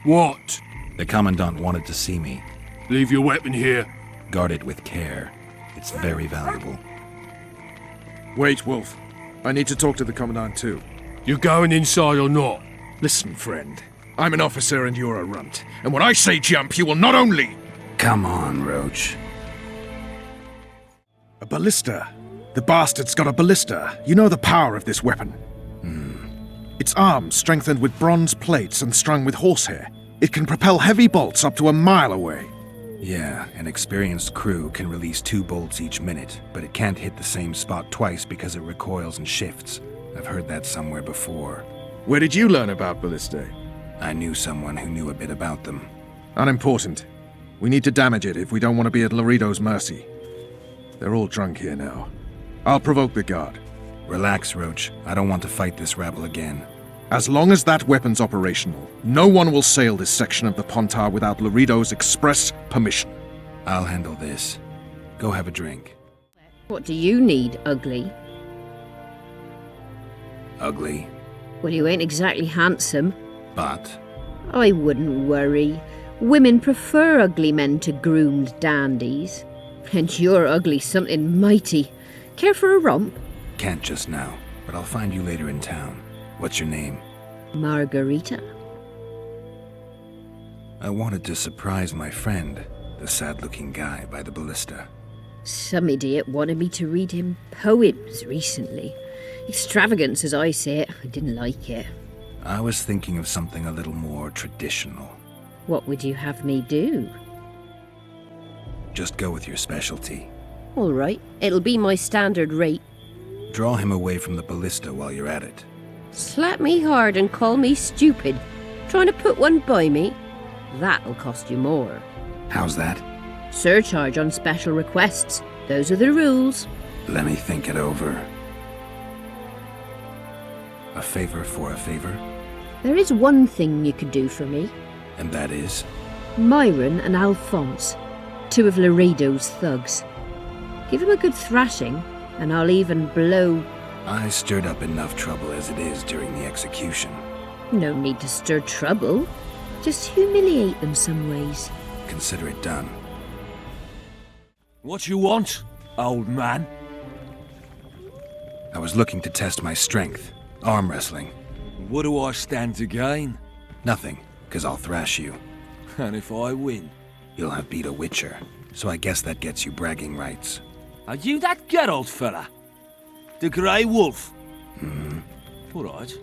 What? The commandant wanted to see me. Leave your weapon here. Guard it with care. It's very valuable. Wait, Wolf. I need to talk to the commandant too. You going inside or not? Listen, friend. I'm an officer and you're a runt. And when I say jump, you will not only... Come on, Roach. A ballista. The bastard's got a ballista. You know the power of this weapon. Its arms strengthened with bronze plates and strung with horsehair. It can propel heavy bolts up to a mile away. Yeah, an experienced crew can release 2 bolts each minute, but it can't hit the same spot twice because it recoils and shifts. I've heard that somewhere before. Where did you learn about ballistae? I knew someone who knew a bit about them. Unimportant. We need to damage it if we don't want to be at Loredo's mercy. They're all drunk here now. I'll provoke the guard. Relax, Roach. I don't want to fight this rabble again. As long as that weapon's operational, no one will sail this section of the Pontar without Loredo's express permission. I'll handle this. Go have a drink. What do you need, ugly? Ugly, Well, you ain't exactly handsome. but... I wouldn't worry. Women prefer ugly men to groomed dandies. And you're ugly something mighty. Care for a romp? Can't just now, but I'll find you later in town. What's your name? Margarita? I wanted to surprise my friend, the sad-looking guy by the ballista. Some idiot wanted me to read him poems recently. Extravagance, as I say it. I didn't like it. I was thinking of something a little more traditional. What would you have me do? Just go with your specialty. All right, it'll be my standard rate. Draw him away from the ballista while you're at it. Slap me hard and call me stupid. Trying to put one by me? That'll cost you more. How's that? Surcharge on special requests. Those are the rules. Let me think it over. A favor for a favor? There is one thing you could do for me. And that is? Myron and Alphonse, 2 of Loredo's thugs. Give them a good thrashing, and I'll even blow... I stirred up enough trouble as it is during the execution. No need to stir trouble. Just humiliate them some ways. Consider it done. What you want, old man? I was looking to test my strength. Arm wrestling. What do I stand to gain? Nothing, 'cause I'll thrash you. And if I win? You'll have beat a witcher, so I guess that gets you bragging rights. Are you that Geralt fella? The Grey Wolf? All right.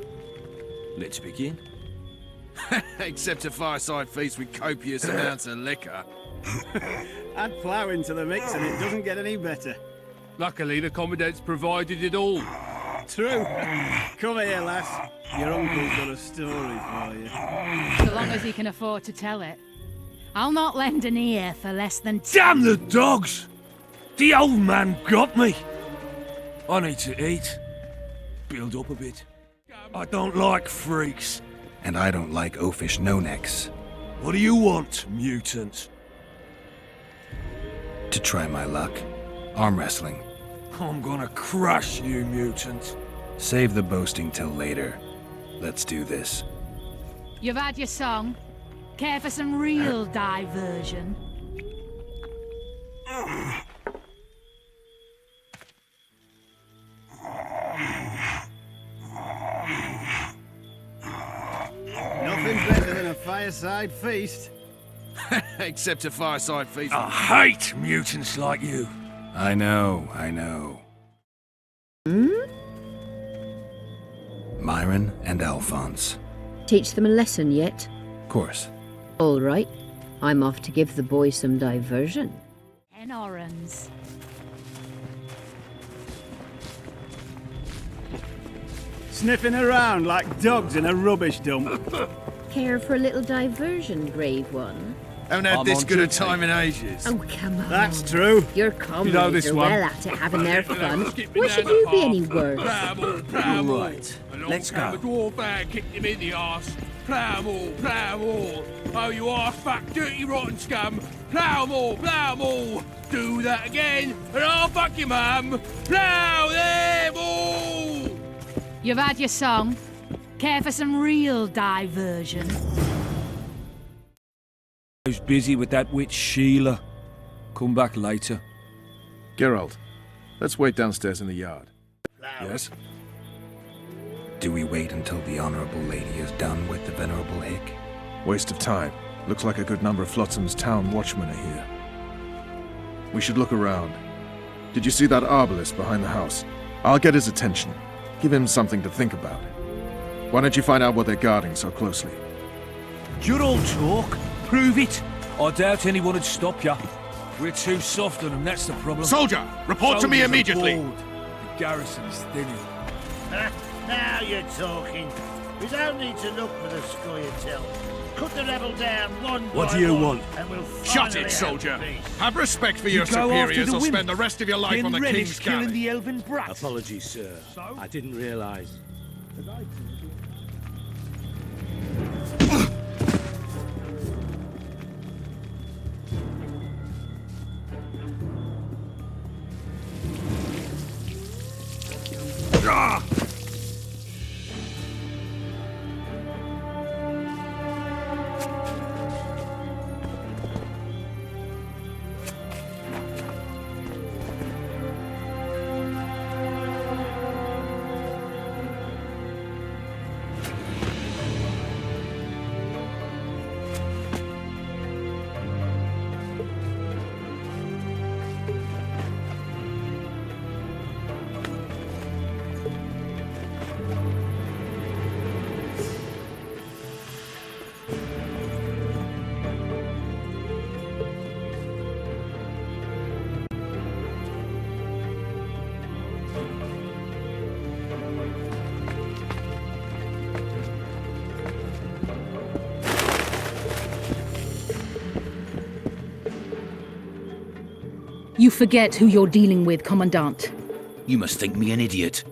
Let's begin. Except a fireside feast with copious amounts of liquor. Add plough into the mix and it doesn't get any better. Luckily, the commandant's provided it all. True. Come here, lass. Your uncle's got a story for you. So long as he can afford to tell it. I'll not lend an ear for less than... Damn the dogs! The old man got me. I need to eat. Build up a bit. I don't like freaks. And I don't like oafish no-necks. What do you want, mutant? To try my luck. Arm wrestling. I'm gonna crush you, mutant. Save the boasting till later. Let's do this. You've had your song. Care for some real diversion? Nothing better than a fireside feast. Except a fireside feast. I hate mutants like you. I know, I know. Myron and Alphonse. Teach them a lesson yet? Of course. All right. I'm off to give the boys some diversion. Enorans. Sniffing around like dogs in a rubbish dump. Care for a little diversion, brave one? Haven't had I'm this on good a duty. time in ages. Oh, come on. That's true. Your comrades know this are one? well at it, having their fun. Skip me Why down should the you be path. any worse? Plough right. Let's go. The dwarf man kicked him in the arse. Plough more. Oh, you are fat, dirty, rotten scum. Plough more. Do that again, and I'll fuck your mum. Plough them all. You've had your song. Care for some real diversion? was busy with that witch Sheila. Come back later. Geralt, let's wait downstairs in the yard. Yes? Do we wait until the Honorable Lady is done with the Venerable Hick? Waste of time. Looks like a good number of Flotsam's town watchmen are here. We should look around. Did you see that arbalist behind the house? I'll get his attention. Give him something to think about. Why don't you find out what they're guarding so closely? You're all talk. Prove it. I doubt anyone would stop you. We're too soft on them, that's the problem. Soldier, report to me Soldiers are immediately. bored. The garrison's thinning. Now you're talking. We don't need to look for the Scoia'tael. Cut the rebel down one What by do you one, want? and we'll Shut finally it, soldier. have peace. Have respect for your You go after superiors the or women. spend the rest of your life on the king's killing galley. the elven brat. Apologies, sir. I didn't realise. You forget who you're dealing with, Commandant. You must think me an idiot.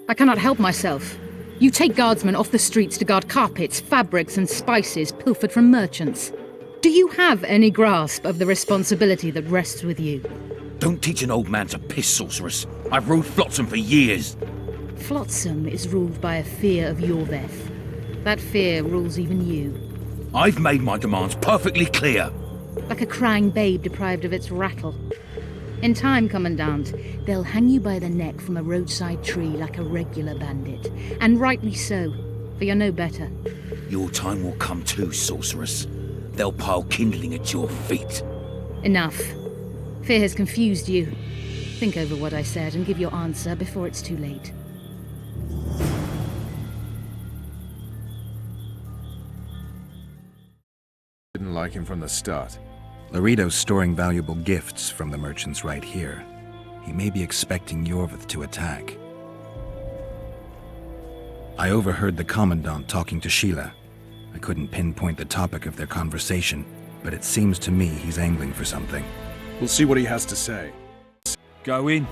I cannot help myself. You take guardsmen off the streets to guard carpets, fabrics, and spices pilfered from merchants. Do you have any grasp of the responsibility that rests with you? Don't teach an old man to piss, sorceress. I've ruled Flotsam for years. Flotsam is ruled by a fear of Yorveth. That fear rules even you. I've made my demands perfectly clear. Like a crying babe deprived of its rattle. In time, Commandant, they'll hang you by the neck from a roadside tree like a regular bandit. And rightly so, for you're no better. Your time will come too, sorceress. They'll pile kindling at your feet. Enough. Fear has confused you. Think over what I said and give your answer before it's too late. Didn't like him from the start. Loredo's storing valuable gifts from the merchants right here. He may be expecting Yorveth to attack. I overheard the Commandant talking to Sheila. I couldn't pinpoint the topic of their conversation, but it seems to me he's angling for something. We'll see what he has to say. Go in.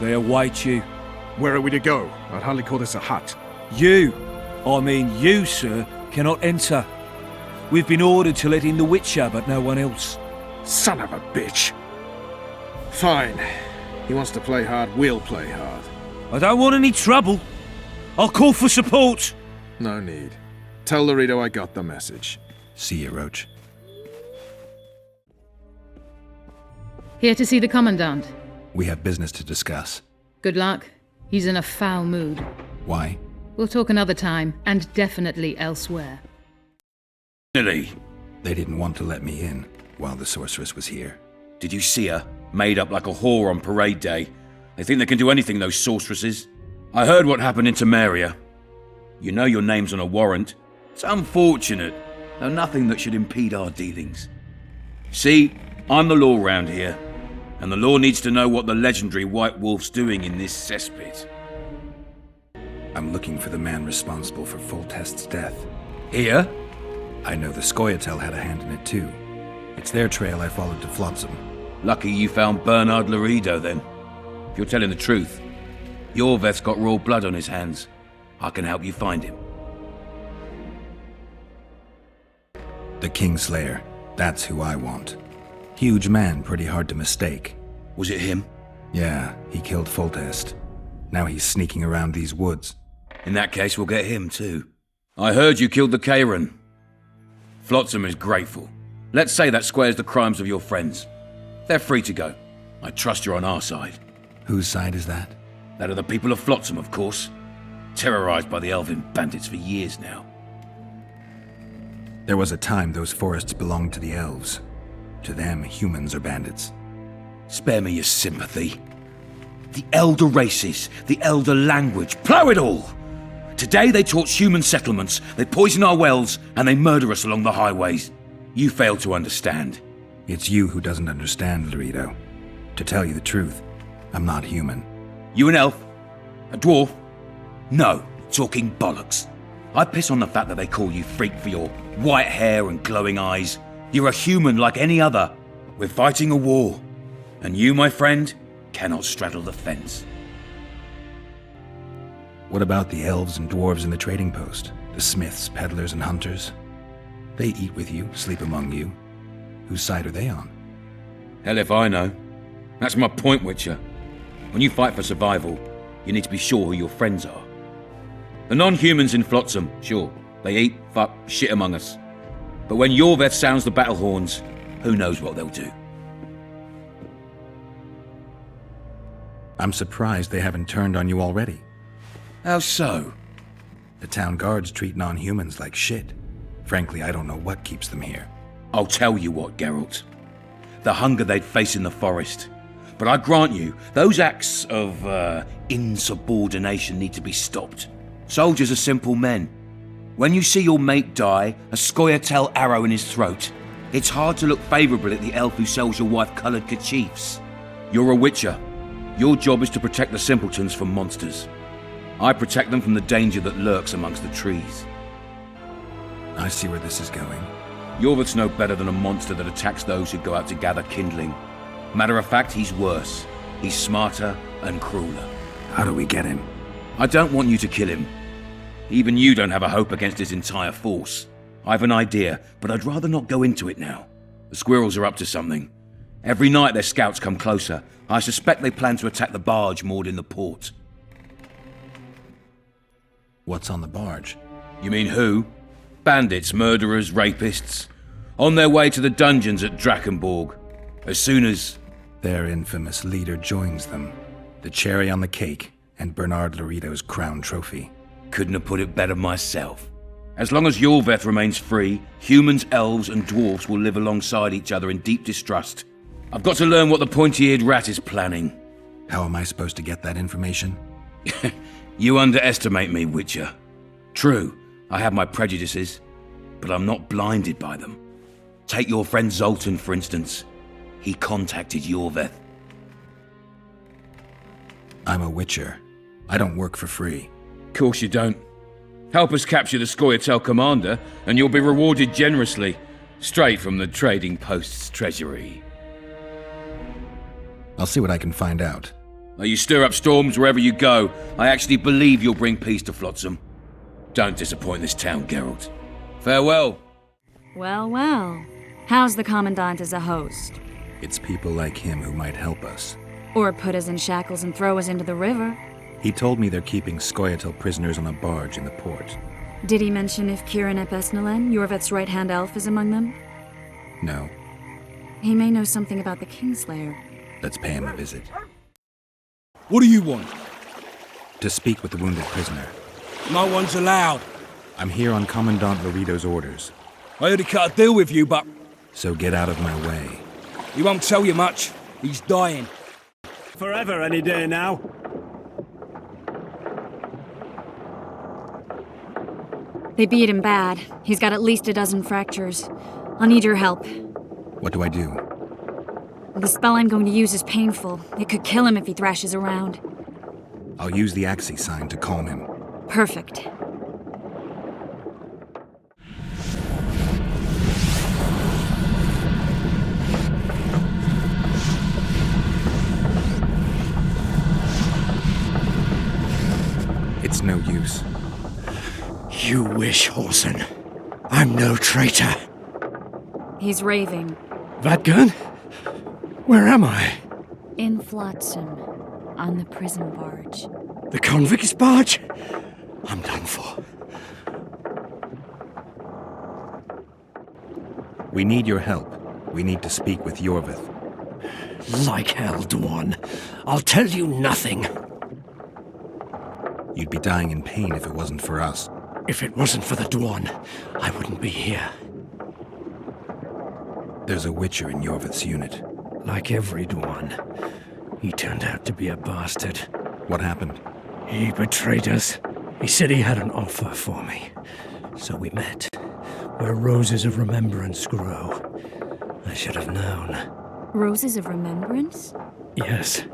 They await you. Where are we to go? I'd hardly call this a hut. You, sir, cannot enter. We've been ordered to let in the Witcher, but no one else. Son of a bitch. Fine. He wants to play hard, we'll play hard. I don't want any trouble. I'll call for support. No need. Tell Loredo I got the message. See you, Roach. Here to see the Commandant. We have business to discuss. Good luck. He's in a foul mood. Why? We'll talk another time, and definitely elsewhere. Lily, They didn't want to let me in while the sorceress was here. did you see her? Made up like a whore on parade day. They think they can do anything, those sorceresses. I heard what happened in Temeria. You know your name's on a warrant. It's unfortunate, though nothing that should impede our dealings. See, I'm the law round here, and the law needs to know what the legendary White Wolf's doing in this cesspit. I'm looking for the man responsible for Foltest's death. Here? I know the Scoia'tael had a hand in it too. It's their trail I followed to Flotsam. Lucky you found Bernard Loredo, then. If you're telling the truth, Yorveth's got royal blood on his hands. I can help you find him. The kingslayer. That's who I want. Huge man, pretty hard to mistake. Was it him? Yeah, he killed Foltest. Now he's sneaking around these woods. In that case, we'll get him too. I heard you killed the Kairan. Flotsam is grateful. Let's say that squares the crimes of your friends. They're free to go. I trust you're on our side. Whose side is that? That of the people of Flotsam, of course. Terrorized by the elven bandits for years now. There was a time those forests belonged to the elves. To them, humans are bandits. Spare me your sympathy. The elder races, the elder language, plough it all! Today they torch human settlements, they poison our wells, and they murder us along the highways. You fail to understand. It's you who doesn't understand, Loredo. To tell you the truth, I'm not human. You an elf? A dwarf? No, talking bollocks. I piss on the fact that they call you freak for your white hair and glowing eyes. You're a human like any other. We're fighting a war. And you, my friend, cannot straddle the fence. What about the elves and dwarves in the trading post? The smiths, peddlers, and hunters? They eat with you, sleep among you. Whose side are they on? Hell if I know. That's my point, Witcher. When you fight for survival, you need to be sure who your friends are. The non-humans in Flotsam, sure, they eat, fuck, shit among us. But when Yorveth sounds the battle horns, who knows what they'll do. I'm surprised they haven't turned on you already. How so? The town guards treat non-humans like shit. Frankly, I don't know what keeps them here. I'll tell you what, Geralt. The hunger they'd face in the forest. But I grant you, those acts of, insubordination need to be stopped. Soldiers are simple men. When you see your mate die, a Scoia'tael arrow in his throat, it's hard to look favourably at the elf who sells your wife coloured kerchiefs. You're a witcher. Your job is to protect the simpletons from monsters. I protect them from the danger that lurks amongst the trees. I see where this is going. Yorveth's no better than a monster that attacks those who go out to gather kindling. Matter of fact, he's worse. He's smarter and crueler. How do we get him? I don't want you to kill him. Even you don't have a hope against his entire force. I have an idea, but I'd rather not go into it now. The squirrels are up to something. Every night their scouts come closer. I suspect they plan to attack the barge moored in the port. What's on the barge? You mean who? Bandits, murderers, rapists. On their way to the dungeons at Drakenborg. As soon as... Their infamous leader joins them. The cherry on the cake, and Bernard Loredo's crown trophy. Couldn't have put it better myself. As long as Yorveth remains free, humans, elves, and dwarves will live alongside each other in deep distrust. I've got to learn what the pointy-eared rat is planning. How am I supposed to get that information? You underestimate me, Witcher. True, I have my prejudices, but I'm not blinded by them. Take your friend Zoltan, for instance. He contacted Yorveth. I'm a witcher. I don't work for free. Course you don't. Help us capture the Scoia'tael commander, and you'll be rewarded generously, straight from the trading post's treasury. I'll see what I can find out. Now you stir up storms wherever you go. I actually believe you'll bring peace to Flotsam. Don't disappoint this town, Geralt. Farewell. Well, well. How's the commandant as a host? It's people like him who might help us. Or put us in shackles and throw us into the river. He told me they're keeping Scoia'tael prisoners on a barge in the port. Did he mention if Kieran Epesnelen, Yorveth's right-hand elf, is among them? No. He may know something about the kingslayer. Let's pay him a visit. What do you want? To speak with the wounded prisoner. No one's allowed. I'm here on Commandant Loredo's orders. I heard he cut a deal with you, but... So get out of my way. He won't tell you much. He's dying. Forever any day now. They beat him bad. He's got at least a dozen fractures. I'll need your help. What do I do? The spell I'm going to use is painful. It could kill him if he thrashes around. I'll use the Axii sign to calm him. Perfect. It's no use. You wish, Horson. I'm no traitor. He's raving. Vadgun? Where am I? In Flotsam, on the prison barge. The convict's barge? I'm done for. We need your help. We need to speak with Yorvith. Like hell, Dwan. I'll tell you nothing. You'd be dying in pain if it wasn't for us. If it wasn't for the Dwan, I wouldn't be here. There's a Witcher in Yorvith's unit. Like every Dwan, he turned out to be a bastard. What happened? He betrayed us. He said he had an offer for me. So we met, where roses of remembrance grow. I should have known. Roses of Remembrance? Yes,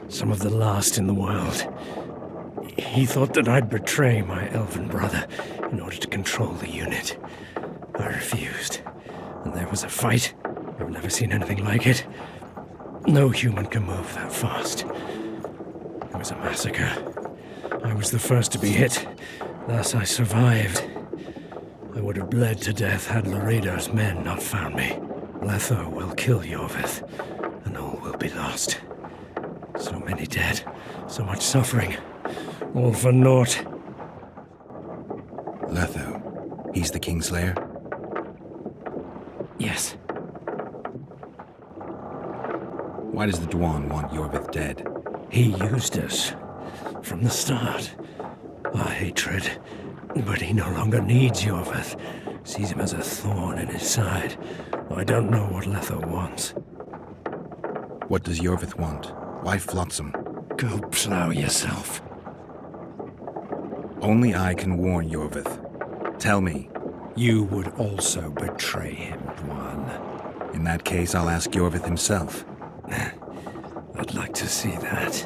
some of the last in the world. He thought that I'd betray my elven brother in order to control the unit. I refused, and there was a fight. I've never seen anything like it. No human can move that fast. It was a massacre. I was the first to be hit, thus I survived. I would have bled to death had Loredo's men not found me. Letho will kill Yorvith, and all will be lost. So many dead, so much suffering, all for naught. Letho. He's the kingslayer? Yes. Why does the Dwan want Yorvith dead? He used us from the start. Our hatred. But he no longer needs Yorvith. Sees him as a thorn in his side. I don't know what Letho wants. What does Yorvith want? Why Flotsam? Go plow yourself. Only I can warn Yorvith. Tell me. You would also betray him, Dwan. In that case, I'll ask Yorvith himself. I'd like to see that.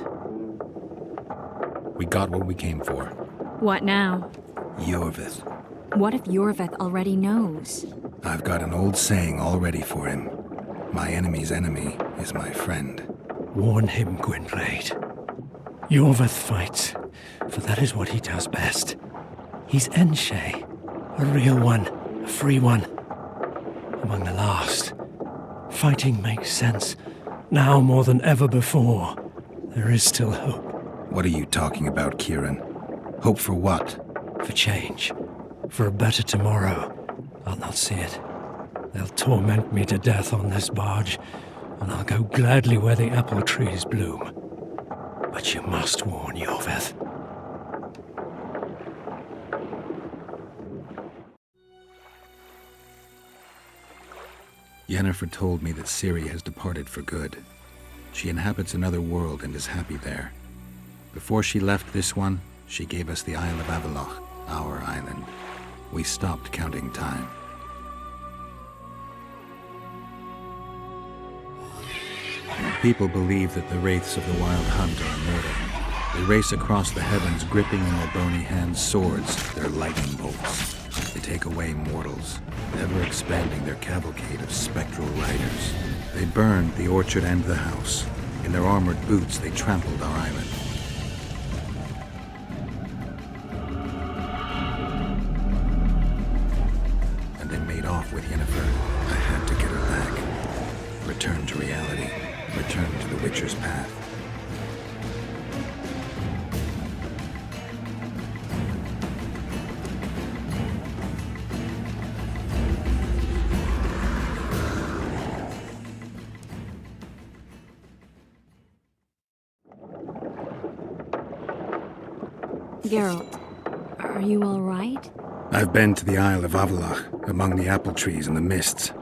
We got what we came for. What now? Yorvith. What if Yorvith already knows? I've got an old saying all ready for him. My enemy's enemy is my friend. Warn him, Gwynblade. Yorvith fights, for that is what he does best. He's Enshe, a real one, a free one. Among the last. Fighting makes sense. Now more than ever before. There is still hope. What are you talking about, Kieran? Hope for what? For change. For a better tomorrow. I'll not see it. They'll torment me to death on this barge, and I'll go gladly where the apple trees bloom. But you must warn Yorvith. Yennefer told me that Ciri has departed for good. She inhabits another world and is happy there. Before she left this one, she gave us the Isle of Avallac'h, our island. We stopped counting time. People believe that the wraiths of the Wild Hunt are immortal. They race across the heavens, gripping in their bony hands swords, their lightning bolts. They take away mortals, ever expanding their cavalcade of spectral riders. They burned the orchard and the house. In their armored boots, they trampled our island. And they made off with Yennefer. I had to get her back. Return to reality. Return to the Witcher's path. Geralt, are you all right? I've been to the Isle of Avallac'h, among the apple trees and the mists.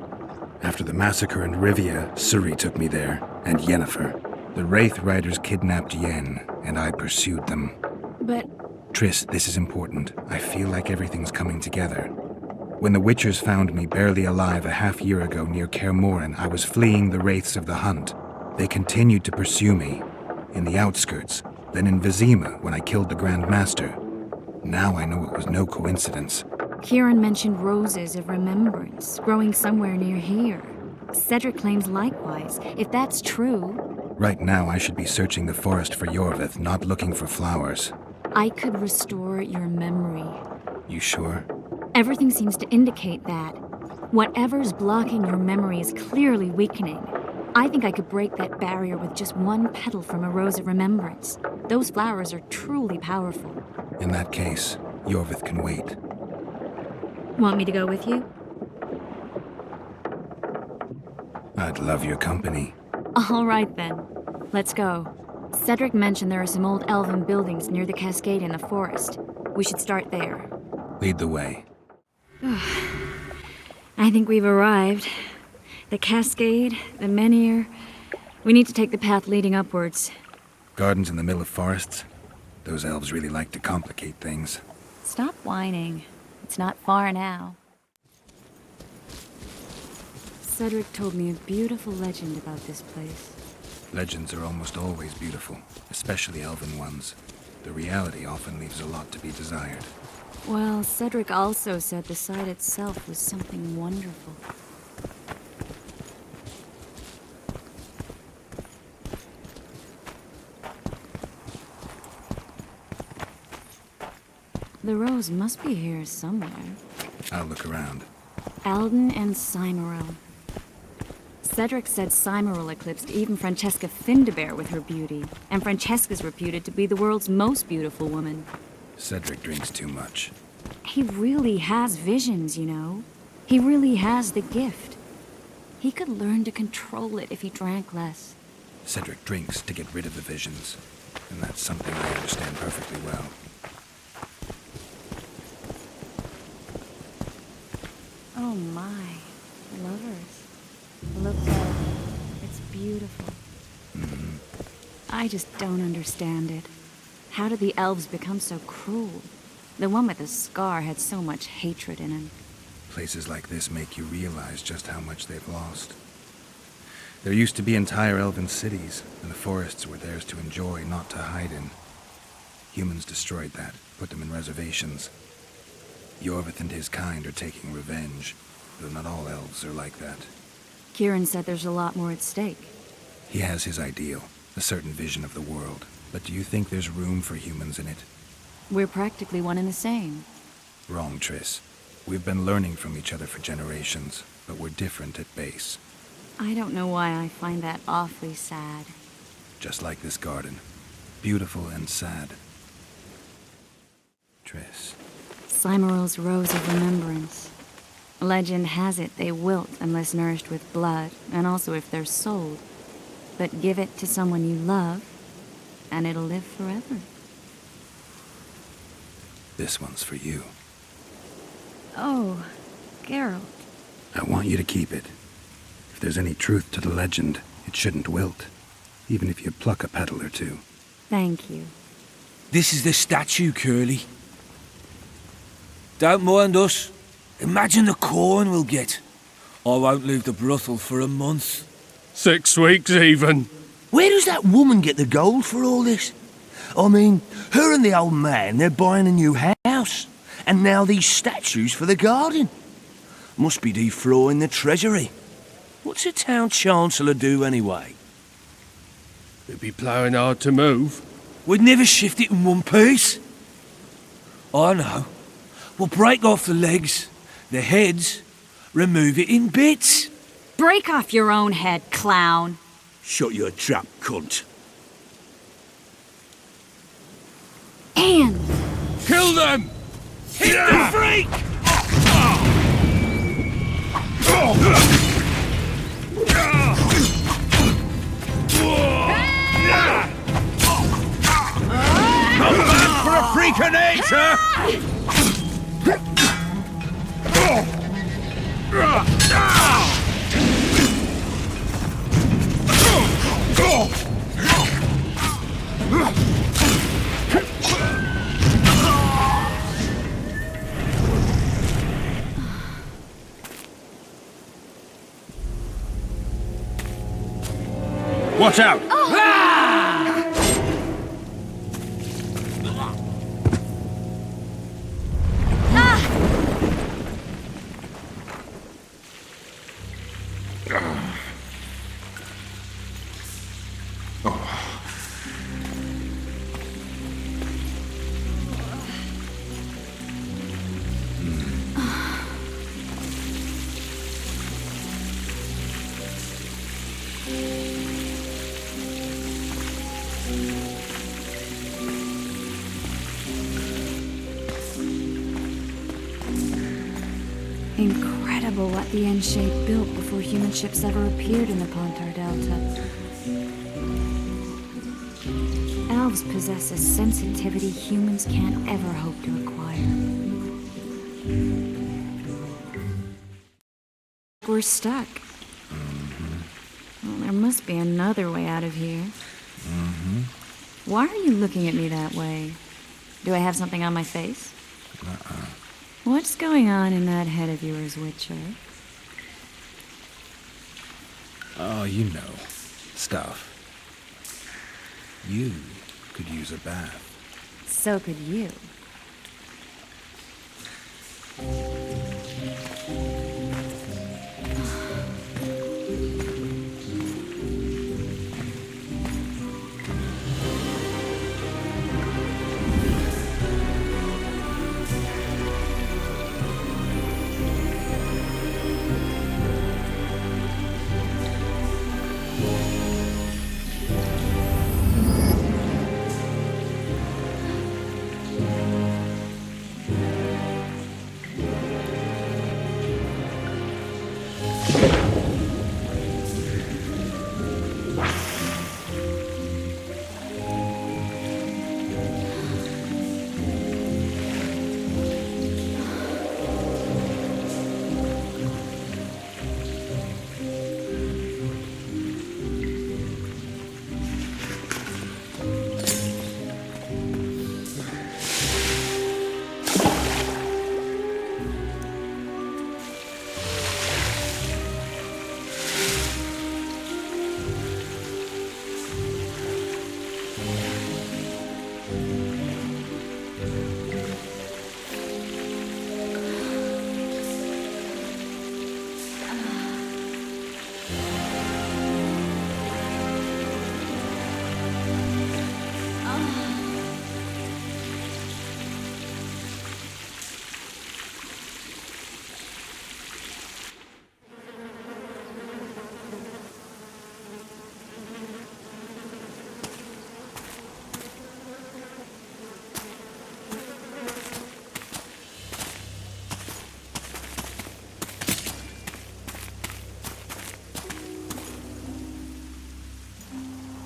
After the massacre in Rivia, Ciri took me there, and Yennefer. The Wraith Riders kidnapped Yen, and I pursued them. But... Triss, this is important. I feel like everything's coming together. When the Witchers found me barely alive a half-year ago near Kaer Morhen, I was fleeing the Wraiths of the Hunt. They continued to pursue me, in the outskirts, then in Vizima when I killed the Grand Master. Now I know it was no coincidence. Kieran mentioned roses of remembrance, growing somewhere near here. Cedric claims likewise. If that's true... Right now I should be searching the forest for Yorvith, not looking for flowers. I could restore your memory. You sure? Everything seems to indicate that. Whatever's blocking your memory is clearly weakening. I think I could break that barrier with just one petal from a rose of remembrance. Those flowers are truly powerful. In that case, Yorvith can wait. Want me to go with you? I'd love your company. All right, then. Let's go. Cedric mentioned there are some old elven buildings near the cascade in the forest. We should start there. Lead the way. I think we've arrived. The cascade, the menhir. We need to take the path leading upwards. Gardens in the middle of forests? Those elves really like to complicate things. Stop whining. It's not far now. Cedric told me a beautiful legend about this place. Legends are almost always beautiful, especially elven ones. The reality often leaves a lot to be desired. Well, Cedric also said the site itself was something wonderful. The rose must be here somewhere. I'll look around. Alden and Cymoril. Cedric said Cymoril eclipsed even Francesca Findabair with her beauty, and Francesca's reputed to be the world's most beautiful woman. Cedric drinks too much. He really has visions, you know. He really has the gift. He could learn to control it if he drank less. Cedric drinks to get rid of the visions, and that's something I understand perfectly well. Oh my, lovers. Look at it. It's beautiful. I just don't understand it. How did the elves become so cruel? The one with the scar had so much hatred in him. Places like this make you realize just how much they've lost. There used to be entire elven cities, and the forests were theirs to enjoy, not to hide in. Humans destroyed that, put them in reservations. Yorvith and his kind are taking revenge, though not all elves are like that. Kieran said there's a lot more at stake. He has his ideal, a certain vision of the world. But do you think there's room for humans in it? We're practically one and the same. Wrong, Triss. We've been learning from each other for generations, but we're different at base. I don't know why I find that awfully sad. Just like this garden. Beautiful and sad. Triss. Cymoril's Rose of Remembrance. Legend has it they wilt unless nourished with blood, and also if they're sold. But give it to someone you love, and it'll live forever. This one's for you. Oh, Geralt. I want you to keep it. If there's any truth to the legend, it shouldn't wilt, even if you pluck a petal or two. Thank you. This is the statue, Curly. Don't mind us. Imagine the corn we'll get. I won't leave the brothel for a month. 6 weeks even. Where does that woman get the gold for all this? I mean, her and the old man, they're buying a new house. And now these statues for the garden. Must be defraughting the treasury. What's a town chancellor do anyway? It'd be ploughing hard to move. We'd never shift it in one piece. I know. We'll break off the legs, the heads, remove it in bits. Break off your own head, clown. Shut your trap, cunt. And kill them! Hit the freak! Come back for a freak of nature! Watch out! incredible. incredible what the N-shape built before human ships ever appeared in the Pontar Delta. Elves possess a sensitivity humans can't ever hope to acquire. We're stuck. Well, there must be another way out of here. Why are you looking at me that way? Do I have something on my face? What's going on in that head of yours, Witcher? Oh, you know. Stuff. You could use a bath. So could you.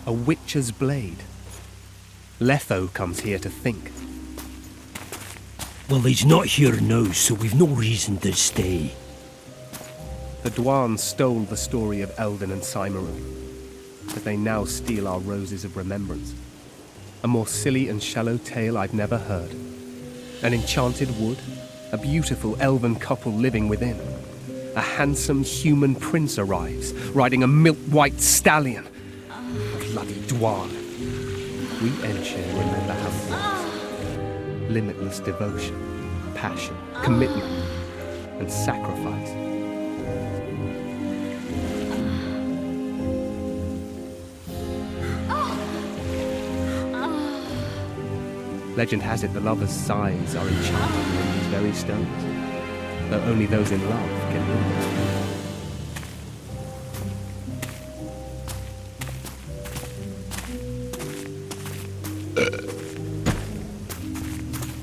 A witcher's blade. Letho comes here to think. Well, he's not here now, so we've no reason to stay. The Dwan stole the story of Eldon and Cymru, but they now steal our roses of remembrance. A more silly and shallow tale I've never heard. An enchanted wood, a beautiful elven couple living within. A handsome human prince arrives, riding a milk-white stallion. Bloody Dwan. We Enshare remember how things. Limitless devotion, passion, commitment, and sacrifice. Legend has it the lovers' sighs are enchanted in these very stones, though only those in love can hear them.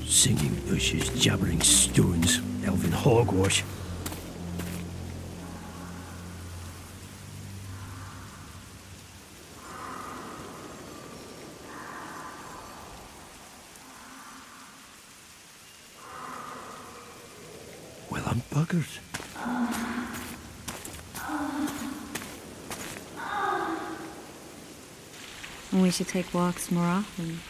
Singing bushes, jabbering stones, elven hogwash. Well, I'm buggered. We should take walks more often.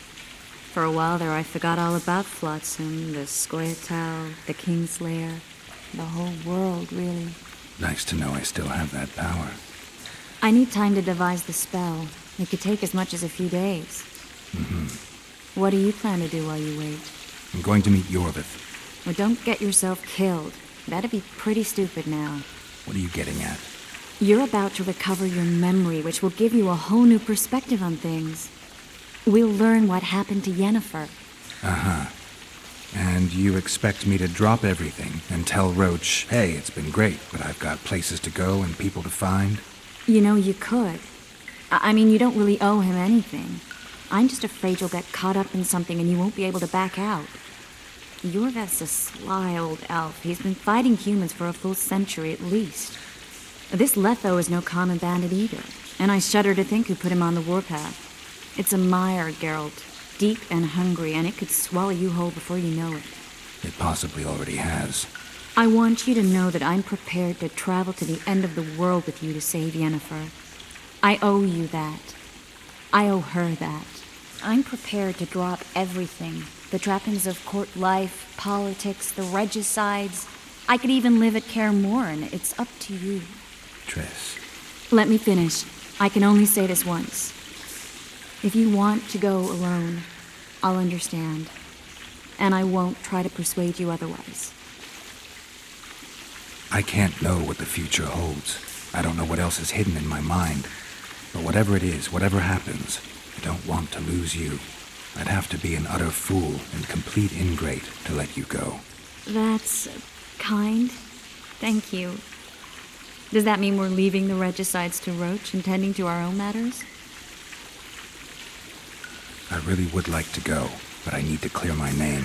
For a while there, I forgot all about Flotsam, the Scoia'tael, the kingslayer, the whole world, really. Nice to know I still have that power. I need time to devise the spell. It could take as much as a few days. What do you plan to do while you wait? I'm going to meet Yorvith. Well, don't get yourself killed. That'd be pretty stupid now. What are you getting at? You're about to recover your memory, which will give you a whole new perspective on things. We'll learn what happened to Yennefer. Uh-huh. And you expect me to drop everything and tell Roach, hey, it's been great, but I've got places to go and people to find? You know, you could. I mean, you don't really owe him anything. I'm just afraid you'll get caught up in something and you won't be able to back out. Yorveth's a sly old elf. He's been fighting humans for a full century at least. This Letho is no common bandit either, and I shudder to think who put him on the warpath. It's a mire, Geralt, deep and hungry, and it could swallow you whole before you know it. It possibly already has. I want you to know that I'm prepared to travel to the end of the world with you to save Yennefer. I owe you that. I owe her that. I'm prepared to drop everything. The trappings of court life, politics, the regicides. I could even live at Kaer Morhen. It's up to you. Triss. Let me finish. I can only say this once. If you want to go alone, I'll understand. And I won't try to persuade you otherwise. I can't know what the future holds. I don't know what else is hidden in my mind. But whatever it is, whatever happens, I don't want to lose you. I'd have to be an utter fool and complete ingrate to let you go. That's kind. Thank you. Does that mean we're leaving the regicides to Roach and tending to our own matters? I really would like to go, but I need to clear my name.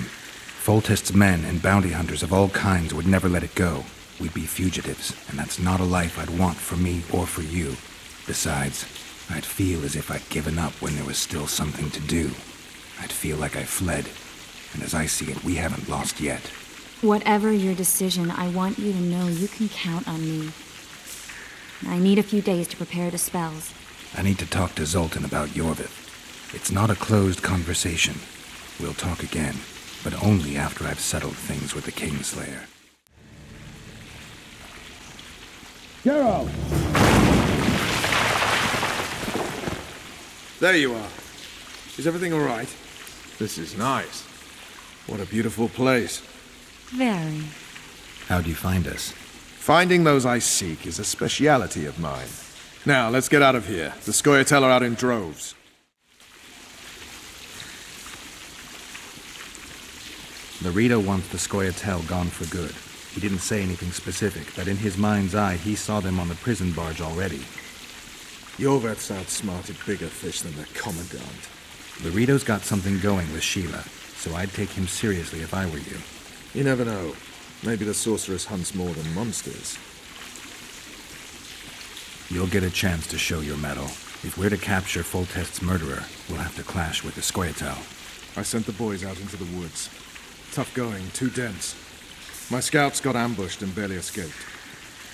Foltest's men and bounty hunters of all kinds would never let it go. We'd be fugitives, and that's not a life I'd want for me or for you. Besides, I'd feel as if I'd given up when there was still something to do. I'd feel like I fled, and as I see it, we haven't lost yet. Whatever your decision, I want you to know you can count on me. I need a few days to prepare the spells. I need to talk to Zoltan about Yorvith. It's not a closed conversation. We'll talk again, but only after I've settled things with the kingslayer. Geralt! There you are. Is everything all right? This is nice. What a beautiful place. Very. How'd you find us? Finding those I seek is a speciality of mine. Now, let's get out of here. The Scoia'tael are out in droves. Loredo wants the Scoia'tael gone for good. He didn't say anything specific, but in his mind's eye, he saw them on the prison barge already. Yorveth's outsmarted bigger fish than the commandant. Loredo's got something going with Sheila, so I'd take him seriously if I were you. You never know. Maybe the sorceress hunts more than monsters. You'll get a chance to show your mettle. If we're to capture Foltest's murderer, we'll have to clash with the Scoia'tael. I sent the boys out into the woods. Tough going, too dense. My scouts got ambushed and barely escaped.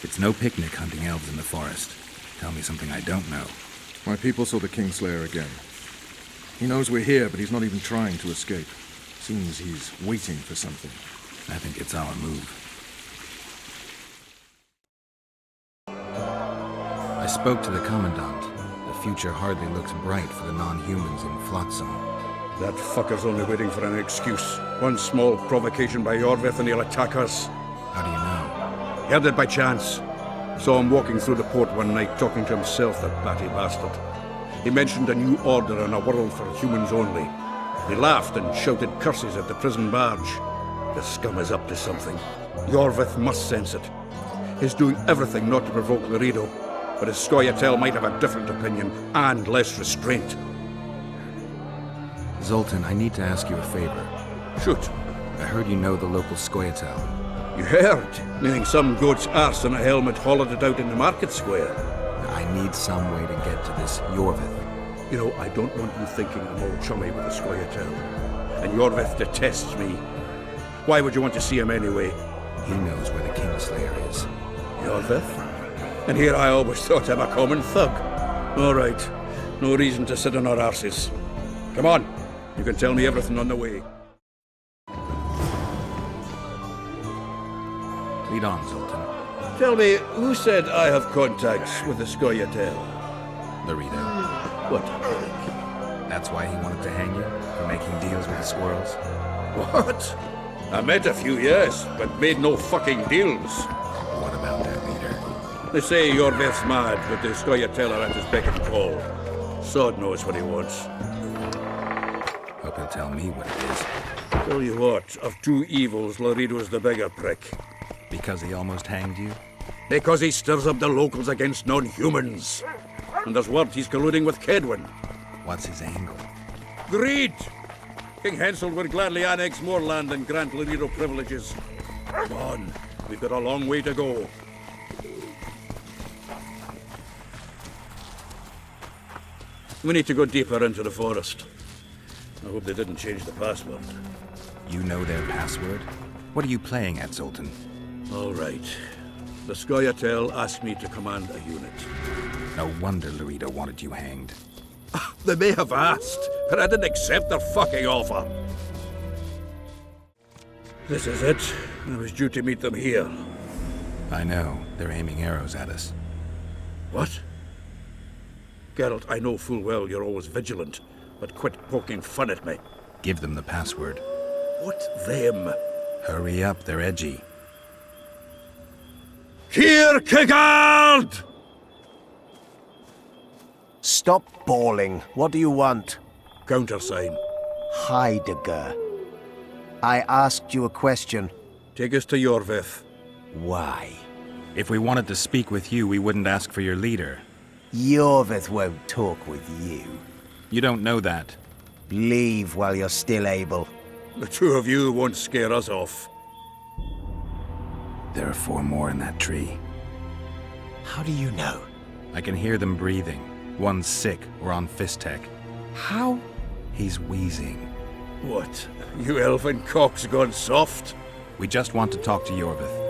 It's no picnic hunting elves in the forest. Tell me something I don't know. My people saw the kingslayer again. He knows we're here, but he's not even trying to escape. Seems he's waiting for something. I think it's our move. I spoke to the commandant. The future hardly looks bright for the non-humans in Flotsam. That fucker's only waiting for an excuse. One small provocation by Yorveth and he'll attack us. How do you know? Heard it by chance. Saw him walking through the port one night talking to himself, that batty bastard. He mentioned a new order and a world for humans only. He laughed and shouted curses at the prison barge. The scum is up to something. Yorveth must sense it. He's doing everything not to provoke Loredo, but his Scoia'tael might have a different opinion and less restraint. Zoltan, I need to ask you a favor. Shoot. I heard you know the local Scoia'tael. You heard? Meaning some goat's arse and a helmet hollowed it out in the market square. I need some way to get to this Yorveth. You know, I don't want you thinking I'm all chummy with the Scoia'tael. And Yorveth detests me. Why would you want to see him anyway? He knows where the kingslayer is. Yorveth? And here I always thought him a common thug. All right. No reason to sit on our arses. Come on. You can tell me everything on the way. Lead on, Zoltan. Tell me, who said I have contacts with the Scoia'tael? Loredo. What? That's why he wanted to hang you? For making deals with the squirrels? What? I met a few, yes, but made no fucking deals. What about that leader? They say Yorveth's mad, but the Scoia'tael are at his beck and call. Sod knows what he wants. Hope he'll tell me what it is. Tell you what, of two evils, Loredo's the bigger prick. Because he almost hanged you? Because he stirs up the locals against non-humans. And there's word he's colluding with Kedwin. What's his angle? Greed! King Hansel would gladly annex more land and grant Loredo privileges. Come on, we've got a long way to go. We need to go deeper into the forest. I hope they didn't change the password. You know their password? What are you playing at, Zoltan? All right. The Scoia'tael asked me to command a unit. No wonder Loredo wanted you hanged. They may have asked, but I didn't accept their fucking offer. This is it. I was due to meet them here. I know. They're aiming arrows at us. What? Geralt, I know full well you're always vigilant, but quit poking fun at me. Give them the password. What them? Hurry up, they're edgy. Kierkegaard! Stop bawling. What do you want? Countersign. Heidegger. I asked you a question. Take us to Yorvith. Why? If we wanted to speak with you, we wouldn't ask for your leader. Yorvith won't talk with you. You don't know that. Leave while you're still able. The two of you won't scare us off. There are 4 more in that tree. How do you know? I can hear them breathing. One's sick or on Fistek. How? He's wheezing. What? You elfin cock's gone soft? We just want to talk to Yorvith.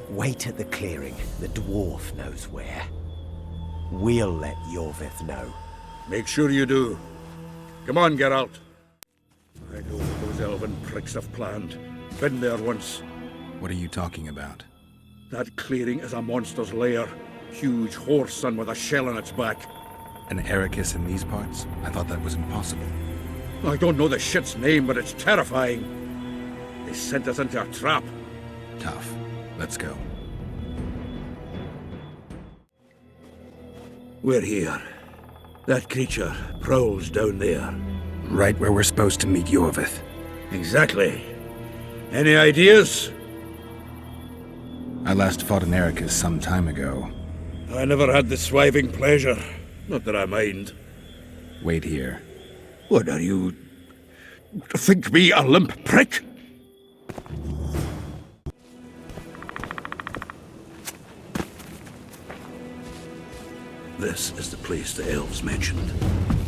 Wait at the clearing. The dwarf knows where. We'll let Yorvith know. Make sure you do. Come on, Geralt. I know what those elven pricks have planned. Been there once. What are you talking about? That clearing is a monster's lair. Huge horse son with a shell on its back. An Ericus in these parts? I thought that was impossible. I don't know the shit's name, but it's terrifying. They sent us into a trap. Tough. Let's go. We're here. That creature prowls down there. Right where we're supposed to meet Yorvith. Exactly. Any ideas? I last fought an Ericus some time ago. I never had the swiving pleasure. Not that I mind. Wait here. What are you... think me a limp prick? This is the place the elves mentioned.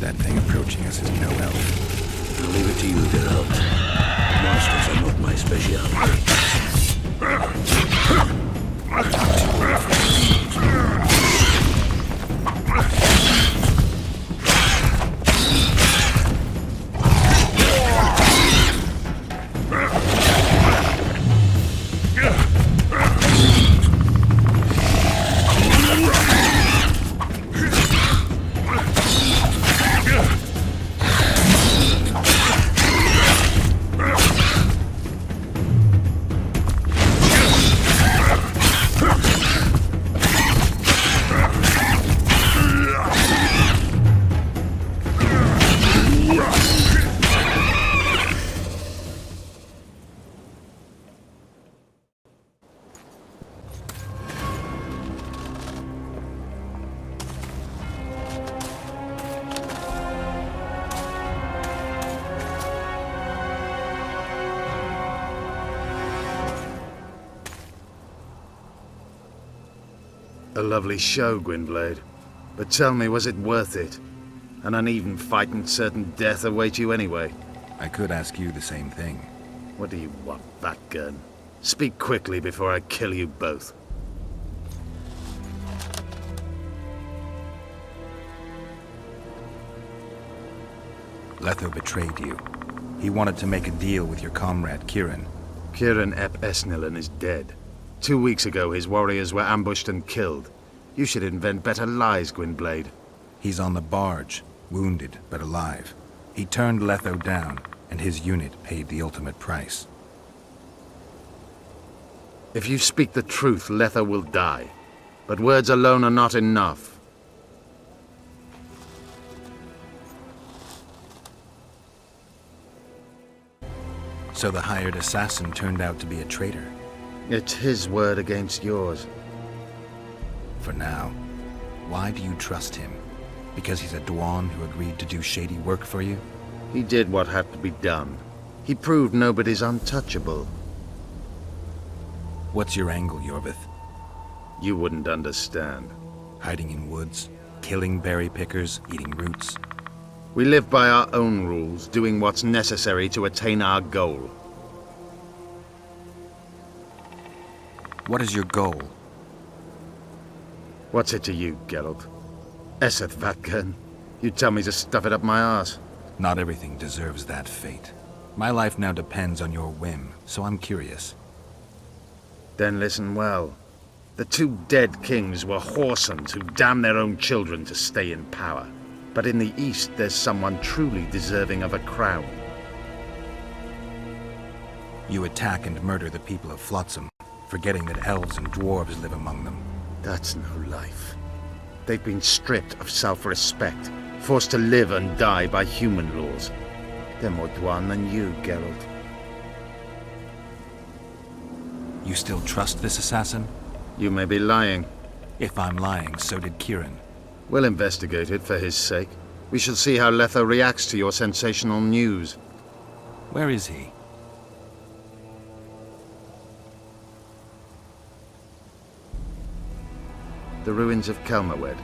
That thing approaching us is no elf. I'll leave it to you, Geralt. Monsters are not my specialty. A lovely show, Gwynblade. But tell me, was it worth it? An uneven fight and certain death await you anyway. I could ask you the same thing. What do you want, that gun? Speak quickly before I kill you both. Letho betrayed you. He wanted to make a deal with your comrade, Kieran. Kieran ep Esnilin is dead. 2 weeks ago, his warriors were ambushed and killed. You should invent better lies, Gwynblade. He's on the barge, wounded but alive. He turned Letho down, and his unit paid the ultimate price. If you speak the truth, Letho will die. But words alone are not enough. So the hired assassin turned out to be a traitor. It's his word against yours. For now. Why do you trust him? Because he's a Dwan who agreed to do shady work for you? He did what had to be done. He proved nobody's untouchable. What's your angle, Yorvith? You wouldn't understand. Hiding in woods, killing berry pickers, eating roots. We live by our own rules, doing what's necessary to attain our goal. What is your goal? What's it to you, Geralt? Esseth Vatgern. You tell me to stuff it up my arse. Not everything deserves that fate. My life now depends on your whim, so I'm curious. Then listen well. The two dead kings were whoresons who damned their own children to stay in power. But in the east, there's someone truly deserving of a crown. You attack and murder the people of Flotsam, forgetting that elves and dwarves live among them. That's no life. They've been stripped of self-respect, forced to live and die by human laws. They're more Dwan than you, Geralt. You still trust this assassin? You may be lying. If I'm lying, so did Kieran. We'll investigate it for his sake. We shall see how Letho reacts to your sensational news. Where is he? The ruins of Kelmawed.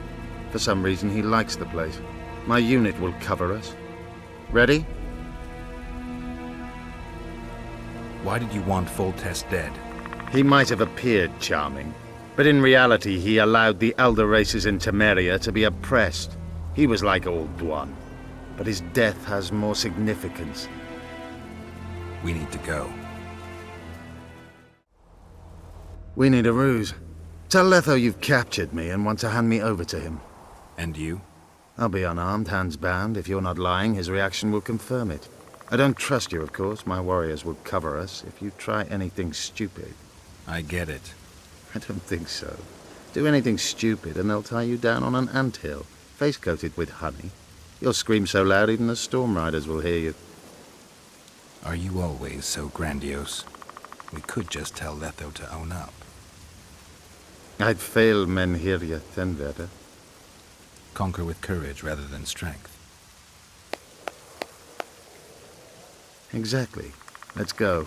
For some reason, he likes the place. My unit will cover us. Ready? Why did you want Foltest dead? He might have appeared charming, but in reality he allowed the elder races in Temeria to be oppressed. He was like old Dwan, but his death has more significance. We need to go. We need a ruse. Tell Letho you've captured me and want to hand me over to him. And you? I'll be unarmed, hands bound. If you're not lying, his reaction will confirm it. I don't trust you, of course. My warriors will cover us if you try anything stupid. I get it. I don't think so. Do anything stupid and they'll tie you down on an anthill, face-coated with honey. You'll scream so loud even the storm riders will hear you. Are you always so grandiose? We could just tell Letho to own up. I'd fail men here yet, then better. Conquer with courage rather than strength. Exactly. Let's go.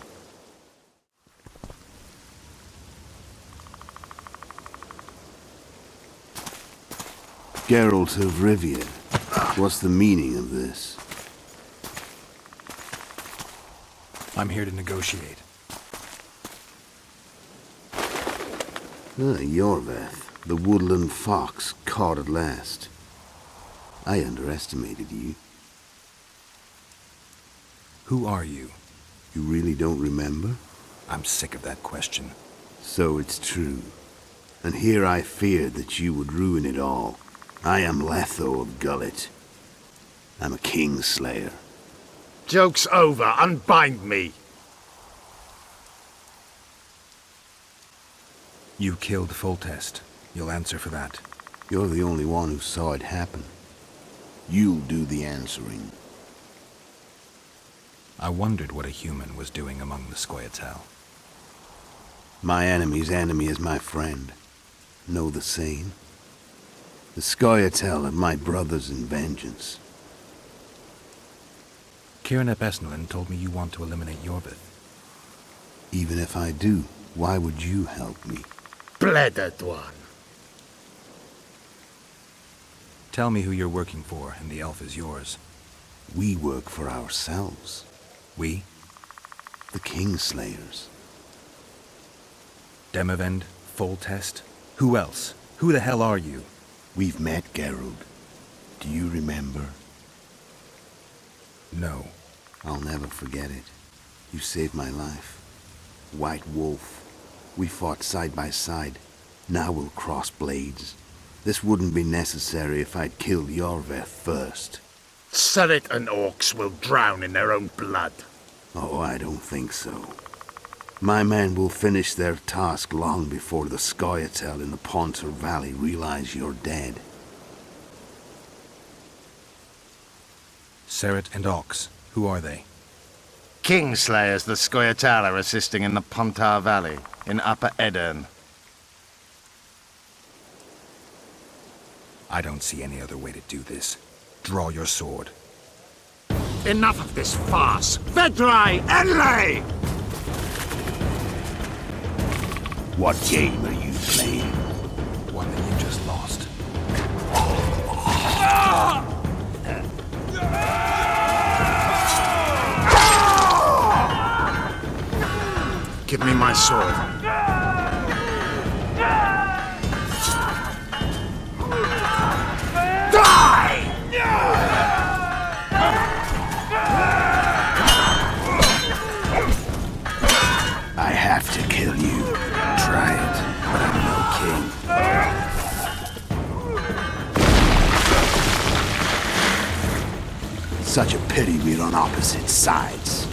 Geralt of Rivia. What's the meaning of this? I'm here to negotiate. Yorveth, the woodland fox, caught at last. I underestimated you. Who are you? You really don't remember? I'm sick of that question. So it's true. And here I feared that you would ruin it all. I am Letho of Gullet. I'm a kingslayer. Joke's over. Unbind me. You killed Foltest. You'll answer for that. You're the only one who saw it happen. You'll do the answering. I wondered what a human was doing among the Scoia'tael. My enemy's enemy is my friend. Know the saying? The Scoia'tael are my brothers in vengeance. Kieran Esnelin told me you want to eliminate Yorvith. Even if I do, why would you help me? Bledded one. Tell me who you're working for, and the elf is yours. We work for ourselves. We? The kingslayers. Demavend? Foltest? Who else? Who the hell are you? We've met, Geralt. Do you remember? No. I'll never forget it. You saved my life. White Wolf. We fought side by side. Now we'll cross blades. This wouldn't be necessary if I'd killed Yorveth first. Cedric and orcs will drown in their own blood. Oh, I don't think so. My men will finish their task long before the Scoia'tael in the Pontar Valley realize you're dead. Cedric and Ox. Who are they? Kingslayers the Scoia'tael are assisting in the Pontar Valley, in Upper Edirn. I don't see any other way to do this. Draw your sword. Enough of this farce! Vedrai, Enlay! What game are you playing? One that you just lost. Give me my sword. Die! I have to kill you. Try it, but I'm no king. Such a pity we're on opposite sides.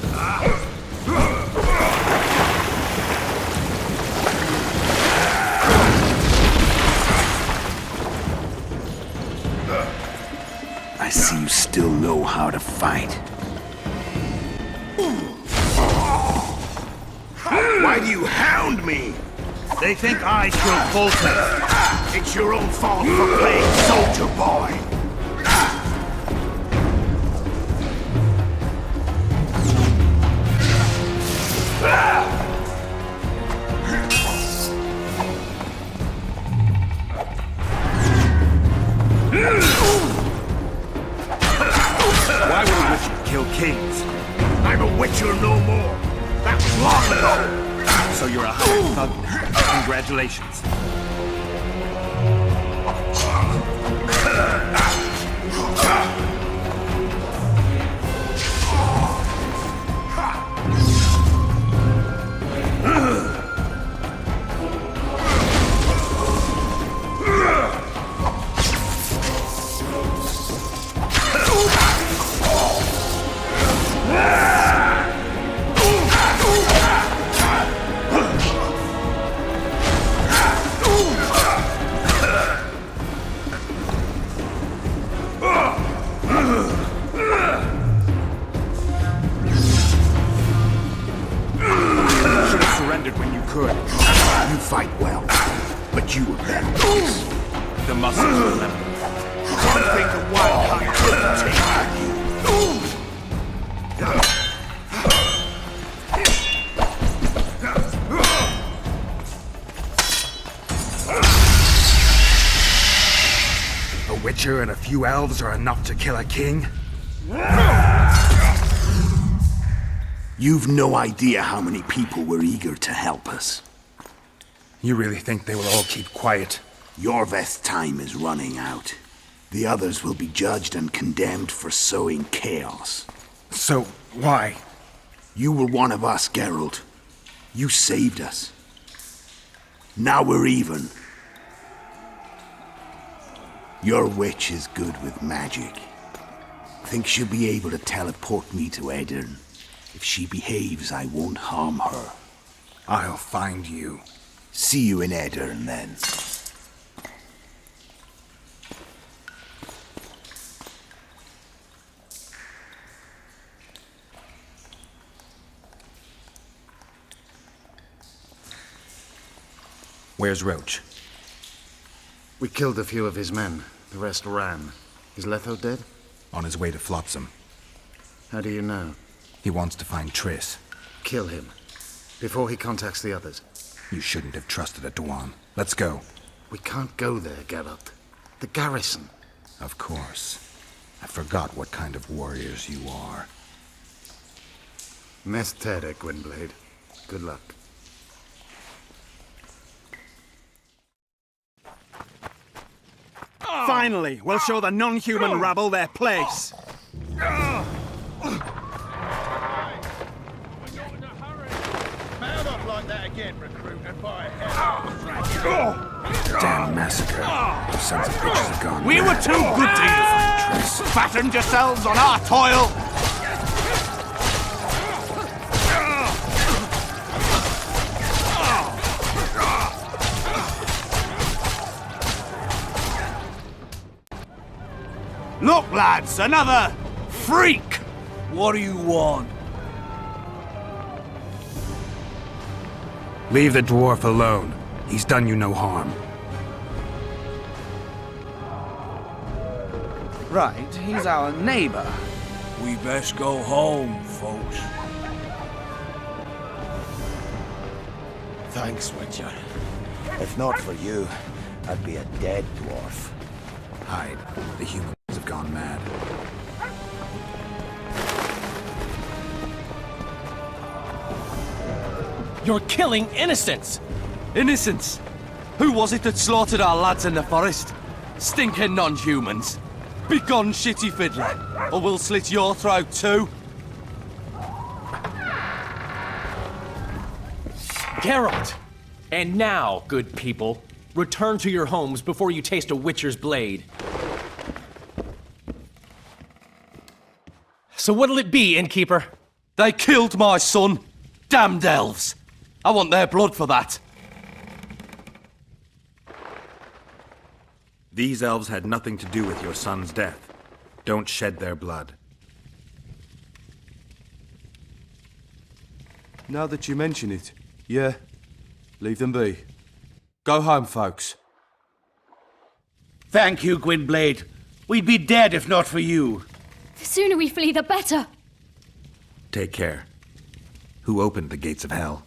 I see you still know how to fight. Why do you hound me? They think I killed Bolton. It's your own fault for playing soldier boy. Why would a witcher kill kings? I'm a witcher no more. That was long ago. So you're a hired thug now. Congratulations. And a few elves are enough to kill a king? You've no idea how many people were eager to help us. You really think they will all keep quiet? Yorveth's time is running out. The others will be judged and condemned for sowing chaos. So, why? You were one of us, Geralt. You saved us. Now we're even. Your witch is good with magic. Think she'll be able to teleport me to Aedirn. If she behaves, I won't harm her. I'll find you. See you in Aedirn, then. Where's Roach? We killed a few of his men. The rest ran. Is Letho dead? On his way to Flotsam. How do you know? He wants to find Triss. Kill him. Before he contacts the others. You shouldn't have trusted a Dwan. Let's go. We can't go there, Geralt. The garrison. Of course. I forgot what kind of warriors you are. Mestere, Gwynblade. Good luck. Finally, we'll show the non-human rabble their place. Mount up like that again, recruited by a hell. Damn massacre. Those sons of bitches have gone. We were too good to you. Fattened yourselves on our toil. Look, lads, another freak! What do you want? Leave the dwarf alone. He's done you no harm. Right, he's our neighbor. We best go home, folks. Thanks, Witcher. If not for you, I'd be a dead dwarf. Hide. The humans have gone mad. You're killing innocents! Innocents? Who was it that slaughtered our lads in the forest? Stinking non-humans. Begone, shitty fiddler, or we'll slit your throat too. Geralt! And now, good people, return to your homes before you taste a Witcher's blade. So what'll it be, innkeeper? They killed my son. Damned elves. I want their blood for that. These elves had nothing to do with your son's death. Don't shed their blood. Now that you mention it, yeah, leave them be. Go home, folks. Thank you, Gwynblade. We'd be dead if not for you. The sooner we flee, the better. Take care. Who opened the gates of hell?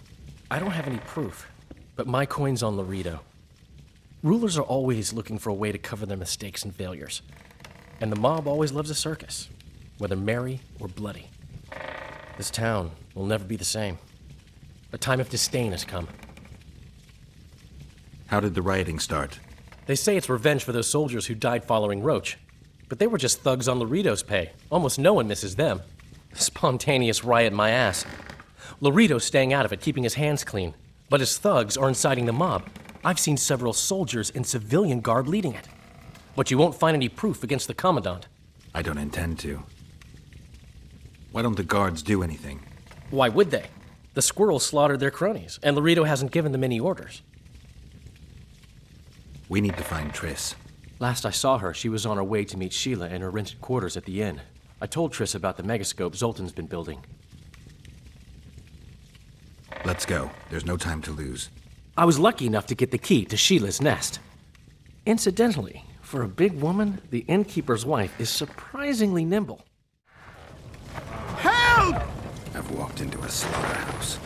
I don't have any proof, but my coin's on Loredo. Rulers are always looking for a way to cover their mistakes and failures. And the mob always loves a circus, whether merry or bloody. This town will never be the same. A time of disdain has come. How did the rioting start? They say it's revenge for those soldiers who died following Roach. But they were just thugs on Loredo's pay. Almost no one misses them. Spontaneous riot my ass. Loredo's staying out of it, keeping his hands clean. But his thugs are inciting the mob. I've seen several soldiers in civilian garb leading it. But you won't find any proof against the commandant. I don't intend to. Why don't the guards do anything? Why would they? The squirrels slaughtered their cronies, and Loredo hasn't given them any orders. We need to find Triss. Last I saw her, she was on her way to meet Sheila in her rented quarters at the inn. I told Triss about the megascope Zoltan's been building. Let's go. There's no time to lose. I was lucky enough to get the key to Sheila's nest. Incidentally, for a big woman, the innkeeper's wife is surprisingly nimble. Help! I've walked into a slaughterhouse.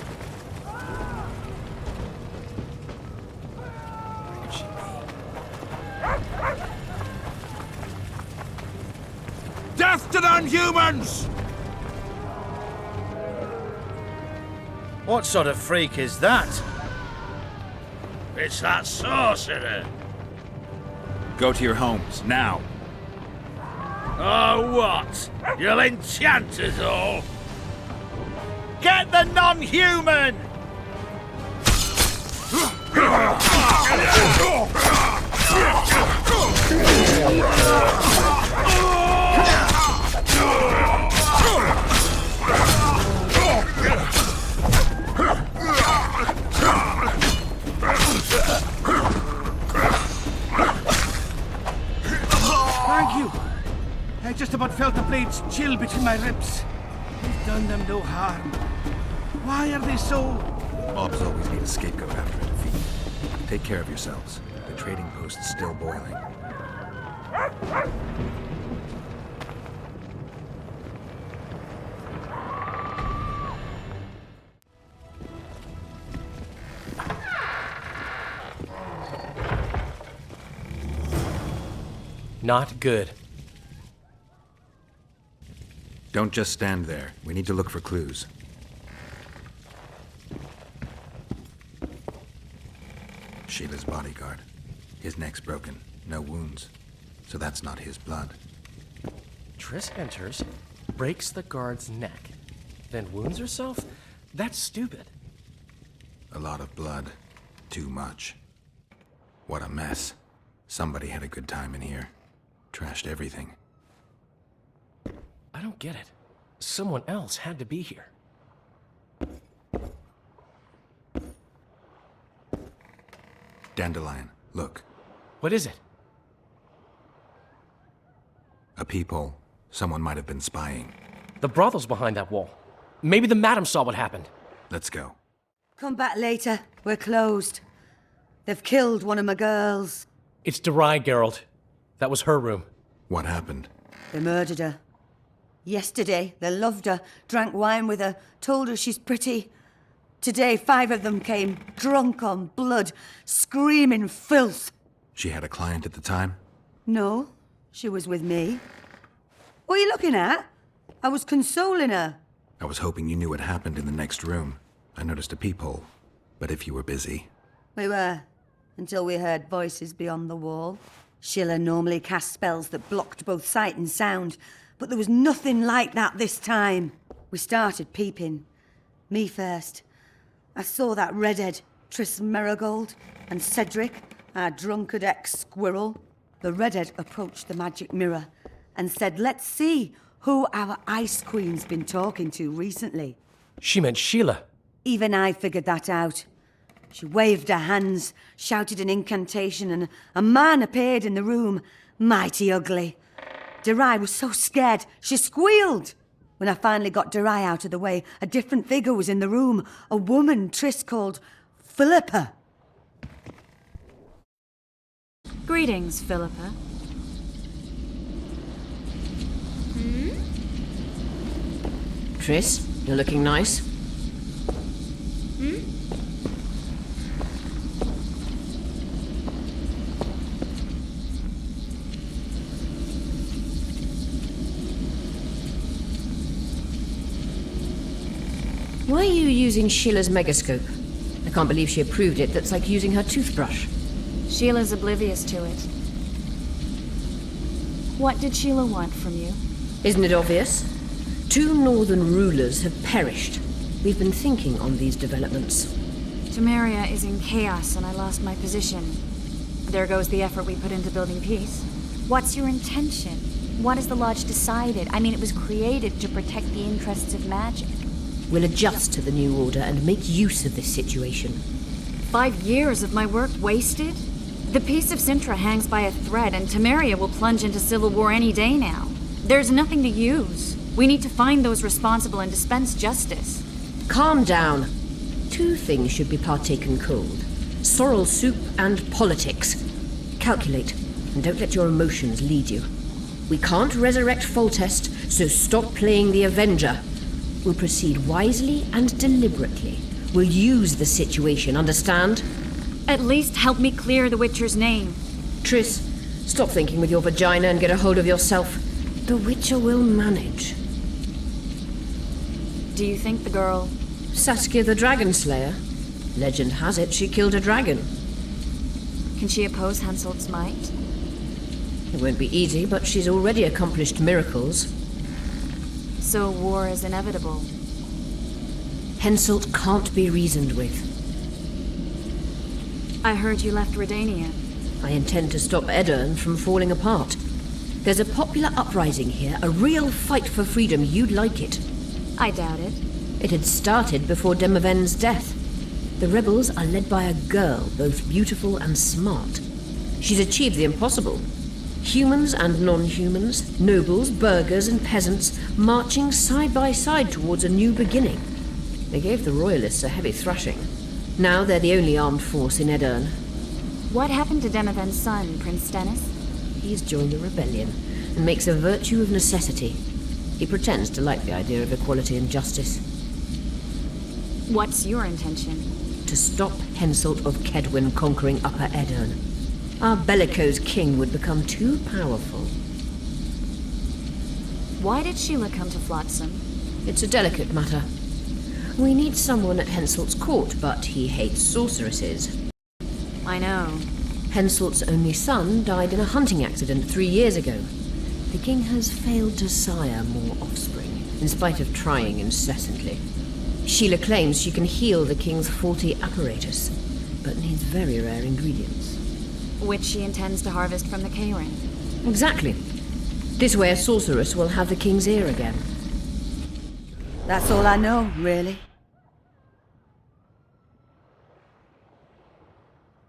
Death to non-humans! What sort of freak is that? It's that sorcerer. Go to your homes, now. Oh, what? You'll enchant us all? Get the non-human! Thank you. I just about felt the blades chill between my ribs. We've done them no harm. Why are they so... Mobs always need a scapegoat after a defeat. Take care of yourselves. The trading post's still boiling. Not good. Don't just stand there. We need to look for clues. Sheila's bodyguard. His neck's broken. No wounds. So that's not his blood. Triss enters, breaks the guard's neck, then wounds herself? That's stupid. A lot of blood. Too much. What a mess. Somebody had a good time in here. Trashed everything. I don't get it. Someone else had to be here. Dandelion, look. What is it? A peephole. Someone might have been spying. The brothel's behind that wall. Maybe the madam saw what happened. Let's go. Come back later. We're closed. They've killed one of my girls. It's Derai, Geralt. That was her room. What happened? They murdered her. Yesterday, they loved her, drank wine with her, told her she's pretty. Today, 5 of them came, drunk on blood, screaming filth. She had a client at the time? No, she was with me. What are you looking at? I was consoling her. I was hoping you knew what happened in the next room. I noticed a peephole, but if you were busy... We were, until we heard voices beyond the wall. Sheila normally cast spells that blocked both sight and sound, but there was nothing like that this time. We started peeping. Me first. I saw that redhead, Triss Marigold, and Cedric, our drunkard ex-squirrel. The redhead approached the magic mirror and said, let's see who our Ice Queen's been talking to recently. She meant Sheila. Even I figured that out. She waved her hands, shouted an incantation, and a man appeared in the room, mighty ugly. Derai was so scared, she squealed. When I finally got Derai out of the way, a different figure was in the room, a woman Triss called Philippa. Greetings, Philippa. Triss, you're looking nice. Why are you using Sheila's megascope? I can't believe she approved it. That's like using her toothbrush. Sheila's oblivious to it. What did Sheila want from you? Isn't it obvious? 2 northern rulers have perished. We've been thinking on these developments. Temeria is in chaos and I lost my position. There goes the effort we put into building peace. What's your intention? What has the Lodge decided? I mean, it was created to protect the interests of magic. We'll adjust to the new order and make use of this situation. 5 years of my work wasted? The peace of Sintra hangs by a thread, and Temeria will plunge into civil war any day now. There's nothing to use. We need to find those responsible and dispense justice. Calm down. 2 things should be partaken cold. Sorrel soup and politics. Calculate, and don't let your emotions lead you. We can't resurrect Foltest, so stop playing the Avenger. We'll proceed wisely and deliberately. We'll use the situation, understand? At least help me clear the Witcher's name. Triss, stop thinking with your vagina and get a hold of yourself. The Witcher will manage. Do you think the girl... Saskia the Dragon Slayer? Legend has it she killed a dragon. Can she oppose Henselt's might? It won't be easy, but she's already accomplished miracles. So war is inevitable. Henselt can't be reasoned with. I heard you left Redania. I intend to stop Edirne from falling apart. There's a popular uprising here, a real fight for freedom. You'd like it. I doubt it. It had started before Demoven's death. The rebels are led by a girl, both beautiful and smart. She's achieved the impossible. Humans and non-humans, nobles, burghers and peasants, marching side by side towards a new beginning. They gave the royalists a heavy thrashing. Now they're the only armed force in Edirne. What happened to Demoven's son, Prince Stennis? He's joined the rebellion and makes a virtue of necessity. He pretends to like the idea of equality and justice. What's your intention? To stop Henselt of Kedwen conquering Upper Edirne. Our bellicose king would become too powerful. Why did Sheila come to Flotsam? It's a delicate matter. We need someone at Henselt's court, but he hates sorceresses. I know. Henselt's only son died in a hunting accident 3 years ago. The king has failed to sire more offspring, in spite of trying incessantly. Sheila claims she can heal the king's faulty apparatus, but needs very rare ingredients. Which she intends to harvest from the K-Ring. Exactly. This way a sorceress will have the king's ear again. That's all I know, really.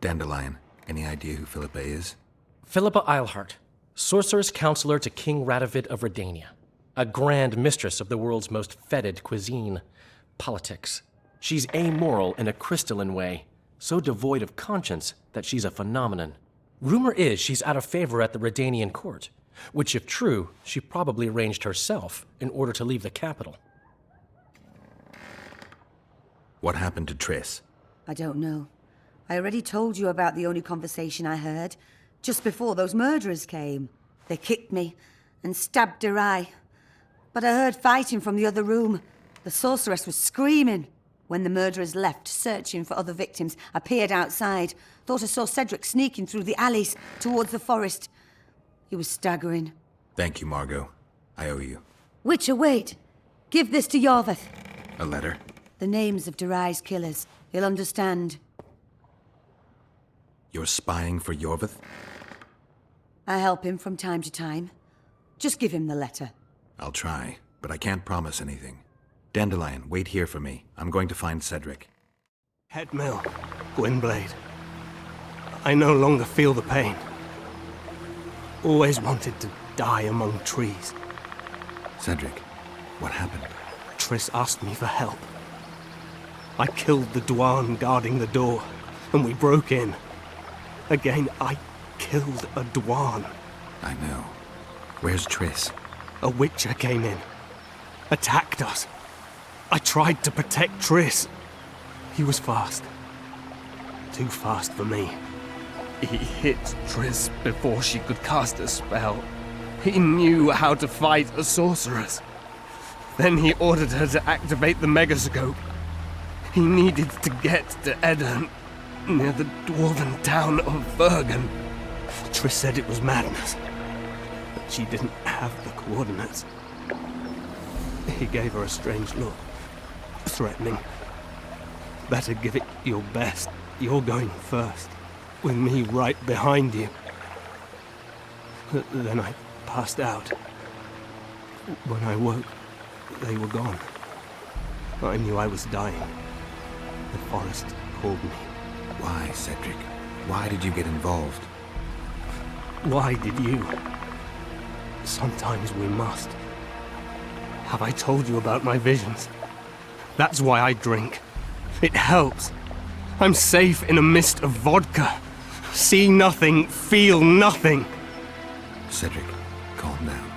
Dandelion, any idea who Philippa is? Philippa Eilhart, sorceress counselor to King Radovid of Redania. A grand mistress of the world's most fetid cuisine, politics. She's amoral in a crystalline way, so devoid of conscience that she's a phenomenon. Rumor is she's out of favor at the Redanian court, Which, if true, she probably arranged herself in order to leave the capital. What happened to Triss? I don't know. I already told you about the only conversation I heard, just before those murderers came. They kicked me and stabbed her eye. But I heard fighting from the other room. The sorceress was screaming. When the murderers left, searching for other victims, I peered outside. Thought I saw Cedric sneaking through the alleys towards the forest. He was staggering. Thank you, Margot. I owe you. Witcher, wait. Give this to Yorveth. A letter? The names of Durai's killers. He'll understand. You're spying for Yorveth? I help him from time to time. Just give him the letter. I'll try, but I can't promise anything. Dandelion, wait here for me. I'm going to find Cedric. Headmill, Gwynblade. I no longer feel the pain. Always wanted to die among trees. Cedric, what happened? Triss asked me for help. I killed the Dwarn guarding the door, and we broke in. Again, I killed a Dwarn. I know. Where's Triss? A Witcher came in, attacked us. I tried to protect Triss. He was fast. Too fast for me. He hit Triss before she could cast a spell. He knew how to fight a sorceress. Then he ordered her to activate the megascope. He needed to get to Eddern, near the dwarven town of Bergen. Triss said it was madness, but she didn't have the coordinates. He gave her a strange look, threatening. Better give it your best. You're going first, with me right behind you. Then I passed out. When I woke, they were gone. I knew I was dying. The forest called me. Why, Cedric? Why did you get involved? Why did you? Sometimes we must. Have I told you about my visions? That's why I drink. It helps. I'm safe in a mist of vodka. See nothing, feel nothing. Cedric, calm down.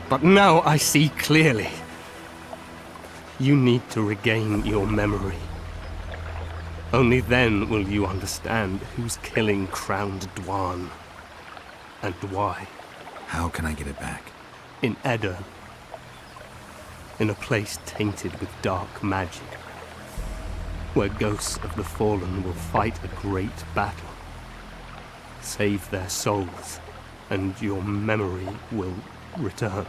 But now I see clearly. You need to regain your memory. Only then will you understand who's killing Crowned Dwarn. And why. How can I get it back? In Eddern. In a place tainted with dark magic. Where ghosts of the fallen will fight a great battle. Save their souls, and your memory will return.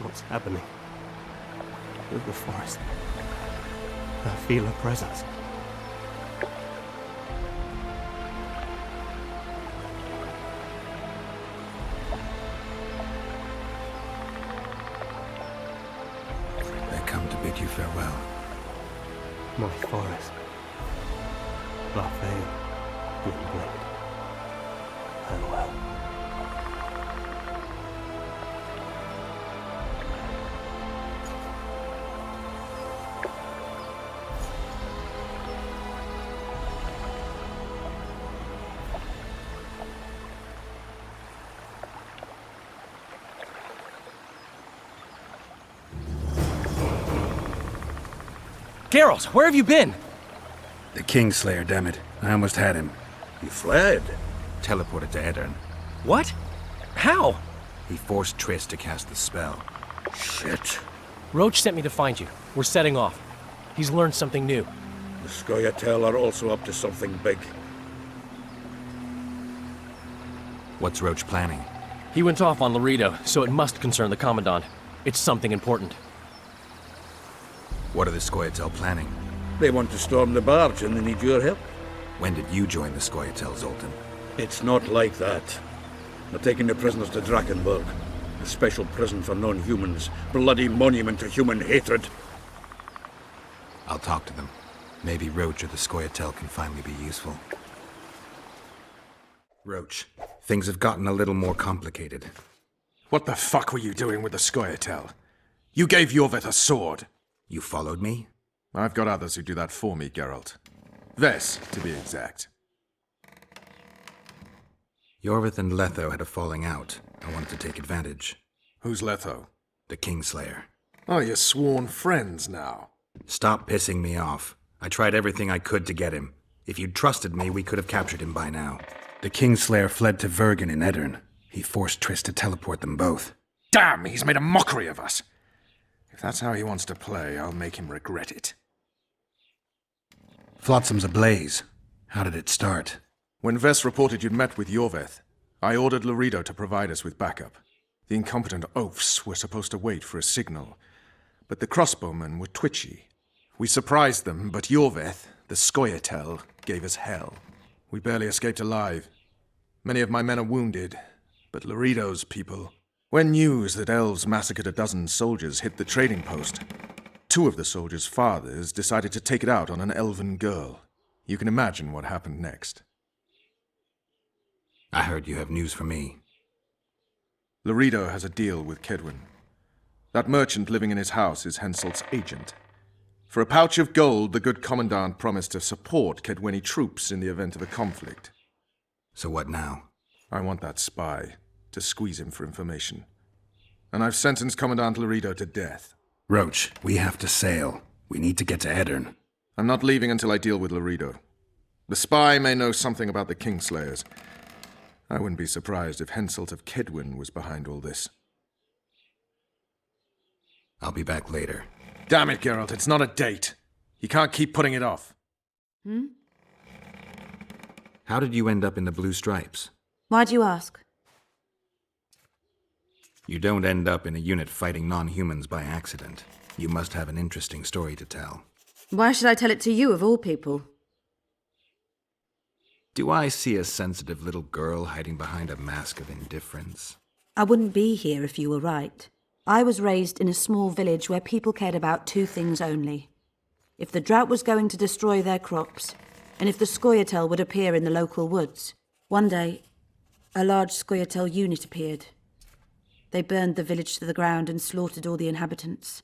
What's happening? With the forest. I feel a presence. They come to bid you farewell. My forest. Buffet. Gwynblade. Farewell. Geralt, where have you been? The kingslayer, damn it. I almost had him. He fled. Teleported to Eddern. What? How? He forced Triss to cast the spell. Shit. Roach sent me to find you. We're setting off. He's learned something new. The Scoia'tael are also up to something big. What's Roach planning? He went off on Loredo, so it must concern the commandant. It's something important. What are the Scoia'tael planning? They want to storm the barge and they need your help. When did you join the Scoia'tael, Zoltan? It's not like that. They're taking the prisoners to Drakenberg. A special prison for non-humans. Bloody monument to human hatred. I'll talk to them. Maybe Roach or the Scoia'tael can finally be useful. Roach, things have gotten a little more complicated. What the fuck were you doing with the Scoia'tael? You gave Yorveth a sword. You followed me? I've got others who do that for me, Geralt. Ves, to be exact. Yorveth and Letho had a falling out. I wanted to take advantage. Who's Letho? The kingslayer. Oh, you're sworn friends now. Stop pissing me off. I tried everything I could to get him. If you'd trusted me, we could have captured him by now. The kingslayer fled to Vergen in Edirn. He forced Triss to teleport them both. Damn, he's made a mockery of us. If that's how he wants to play, I'll make him regret it. Flotsam's ablaze. How did it start? When Ves reported you'd met with Yorveth, I ordered Loredo to provide us with backup. The incompetent oafs were supposed to wait for a signal, but the crossbowmen were twitchy. We surprised them, but Yorveth, the Scoia'tael, gave us hell. We barely escaped alive. Many of my men are wounded, but Loredo's people... When news that elves massacred a dozen soldiers hit the trading post, 2 of the soldiers' fathers decided to take it out on an elven girl. You can imagine what happened next. I heard you have news for me. Loredo has a deal with Kedwin. That merchant living in his house is Henselt's agent. For a pouch of gold, the good commandant promised to support Kedweni troops in the event of a conflict. So what now? I want that spy, to squeeze him for information. And I've sentenced Commandant Loredo to death. Roach, we have to sail. We need to get to Edirn. I'm not leaving until I deal with Loredo. The spy may know something about the kingslayers. I wouldn't be surprised if Henselt of Kedwin was behind all this. I'll be back later. Damn it, Geralt, it's not a date. You can't keep putting it off. How did you end up in the Blue Stripes? Why do you ask? You don't end up in a unit fighting non-humans by accident. You must have an interesting story to tell. Why should I tell it to you, of all people? Do I see a sensitive little girl hiding behind a mask of indifference? I wouldn't be here if you were right. I was raised in a small village where people cared about 2 things only. If the drought was going to destroy their crops, and if the Scoia'tael would appear in the local woods. One day, a large Scoia'tael unit appeared. They burned the village to the ground and slaughtered all the inhabitants.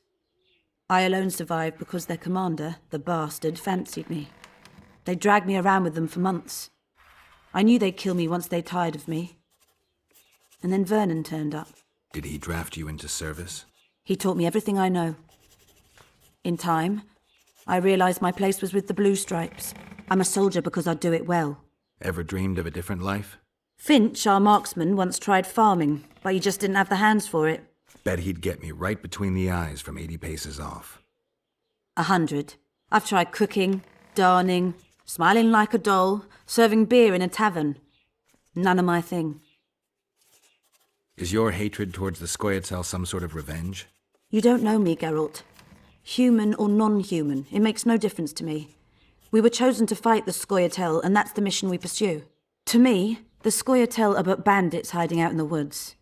I alone survived because their commander, the bastard, fancied me. They dragged me around with them for months. I knew they'd kill me once they tired of me. And then Vernon turned up. Did he draft you into service? He taught me everything I know. In time, I realized my place was with the Blue Stripes. I'm a soldier because I do it well. Ever dreamed of a different life? Finch, our marksman, once tried farming, but he just didn't have the hands for it. Bet he'd get me right between the eyes from 80 paces off. 100. I've tried cooking, darning, smiling like a doll, serving beer in a tavern. None of my thing. Is your hatred towards the Scoia'tael some sort of revenge? You don't know me, Geralt. Human or non-human, it makes no difference to me. We were chosen to fight the Scoia'tael, and that's the mission we pursue. To me, the Scoia'tael are but bandits hiding out in the woods.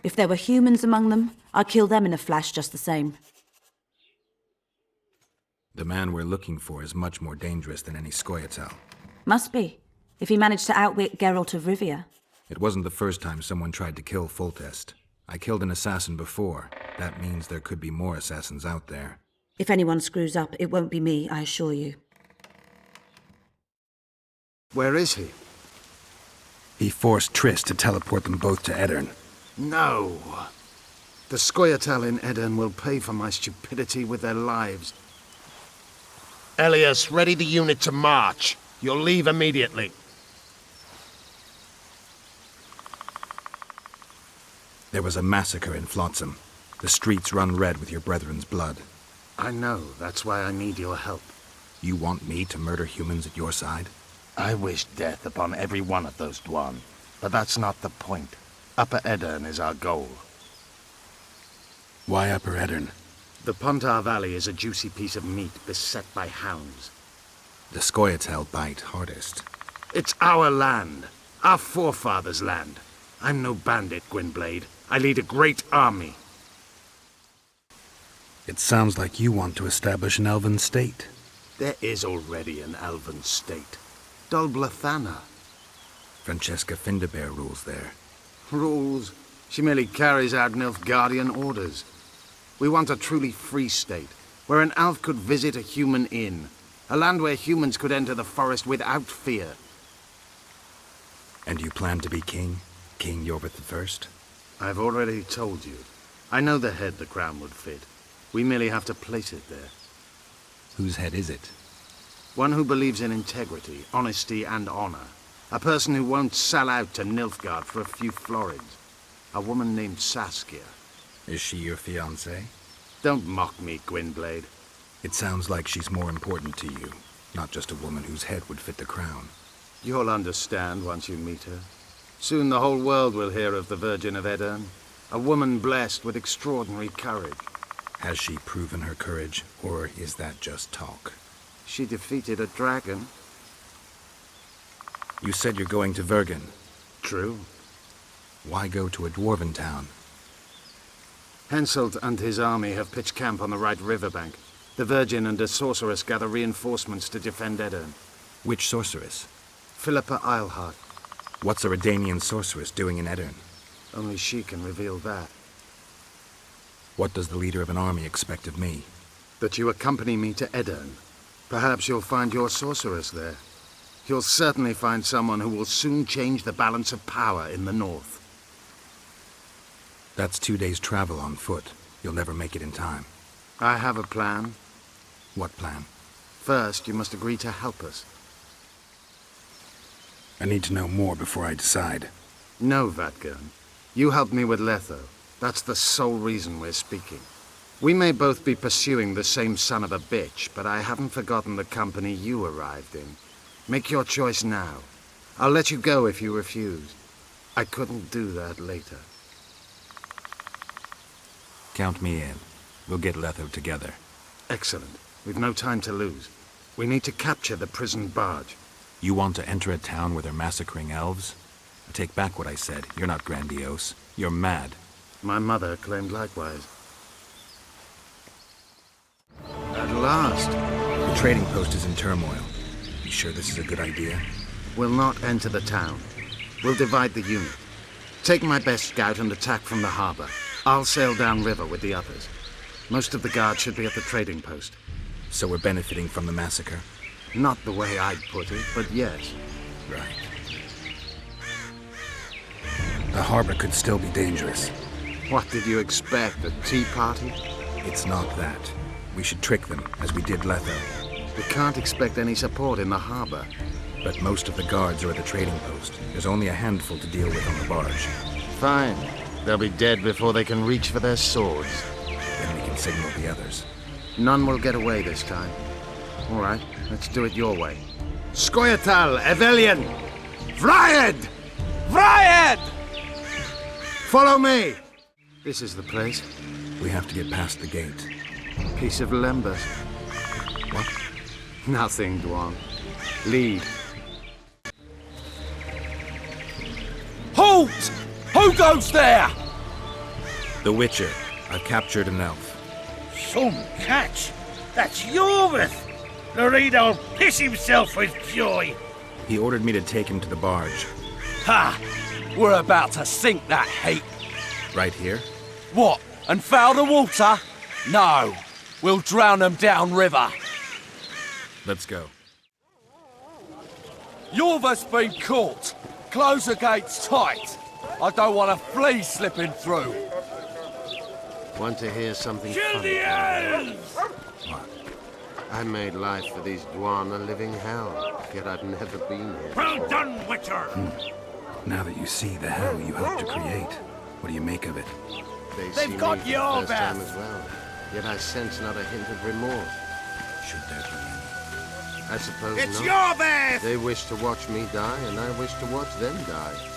If there were humans among them, I'd kill them in a flash just the same. The man we're looking for is much more dangerous than any Scoia'tael. Must be, if he managed to outwit Geralt of Rivia. It wasn't the first time someone tried to kill Foltest. I killed an assassin before. That means there could be more assassins out there. If anyone screws up, it won't be me, I assure you. Where is he? He forced Triss to teleport them both to Edirn. No. The Scoia'tael in Edirn will pay for my stupidity with their lives. Elias, ready the unit to march. You'll leave immediately. There was a massacre in Flotsam. The streets run red with your brethren's blood. I know. That's why I need your help. You want me to murder humans at your side? I wish death upon every one of those Dwan. But that's not the point. Upper Edirn is our goal. Why Upper Edirn? The Pontar Valley is a juicy piece of meat beset by hounds. The Scoia'tael bite hardest. It's our land. Our forefathers' land. I'm no bandit, Gwynblade. I lead a great army. It sounds like you want to establish an elven state. There is already an elven state. Dol Blathana. Francesca Findabair rules there. Rules? She merely carries out Nilfgaardian orders. We want a truly free state, where an elf could visit a human inn. A land where humans could enter the forest without fear. And you plan to be king? King Yorvith I? I've already told you. I know the head the crown would fit. We merely have to place it there. Whose head is it? One who believes in integrity, honesty, and honor. A person who won't sell out to Nilfgaard for a few florins. A woman named Saskia. Is she your fiancée? Don't mock me, Gwynblade. It sounds like she's more important to you, not just a woman whose head would fit the crown. You'll understand once you meet her. Soon the whole world will hear of the Virgin of Aedirn, a woman blessed with extraordinary courage. Has she proven her courage, or is that just talk? She defeated a dragon. You said you're going to Vergen. True. Why go to a dwarven town? Henselt and his army have pitched camp on the right riverbank. The Virgin and a sorceress gather reinforcements to defend Aedirn. Which sorceress? Philippa Eilhart. What's a Redanian sorceress doing in Aedirn? Only she can reveal that. What does the leader of an army expect of me? That you accompany me to Aedirn. Perhaps you'll find your sorceress there. You'll certainly find someone who will soon change the balance of power in the north. That's 2 days' travel on foot. You'll never make it in time. I have a plan. What plan? First, you must agree to help us. I need to know more before I decide. No, Vatgern. You helped me with Letho. That's the sole reason we're speaking. We may both be pursuing the same son of a bitch, but I haven't forgotten the company you arrived in. Make your choice now. I'll let you go if you refuse. I couldn't do that later. Count me in. We'll get Letho together. Excellent. We've no time to lose. We need to capture the prison barge. You want to enter a town where they're massacring elves? I take back what I said. You're not grandiose. You're mad. My mother claimed likewise. At last. The trading post is in turmoil. You sure this is a good idea? We'll not enter the town. We'll divide the unit. Take my best scout and attack from the harbor. I'll sail downriver with the others. Most of the guards should be at the trading post. So we're benefiting from the massacre? Not the way I'd put it, but yes. Right. The harbor could still be dangerous. What did you expect, a tea party? It's not that. We should trick them, as we did Letho. We can't expect any support in the harbor. But most of the guards are at the trading post. There's only a handful to deal with on the barge. Fine. They'll be dead before they can reach for their swords. Then we can signal the others. None will get away this time. All right, let's do it your way. Scoia'tael, Evelian! Vriad! Vriad! Follow me! This is the place. We have to get past the gate. Piece of Lembas. What? Nothing, Dwan. Lead. Halt! Who goes there? The Witcher. I've captured an elf. Some catch! That's Yorvith! Loredo'll piss himself with joy! He ordered me to take him to the barge. Ha! We're about to sink that heap. Right here? What? And foul the water? No. We'll drown them downriver. Let's go. Yorvith's been caught. Close the gates tight. I don't want a flea slipping through. Want to hear something Kill funny? the elves! What? I made life for these Dwan a living hell, yet I've never been here. Well done, Witcher! Now that you see the hell you helped to create, what do you make of it? They've got your first time best. as well. Yet I sense not a hint of remorse. Should there be any? I suppose It's not. your best! They wish to watch me die, and I wish to watch them die.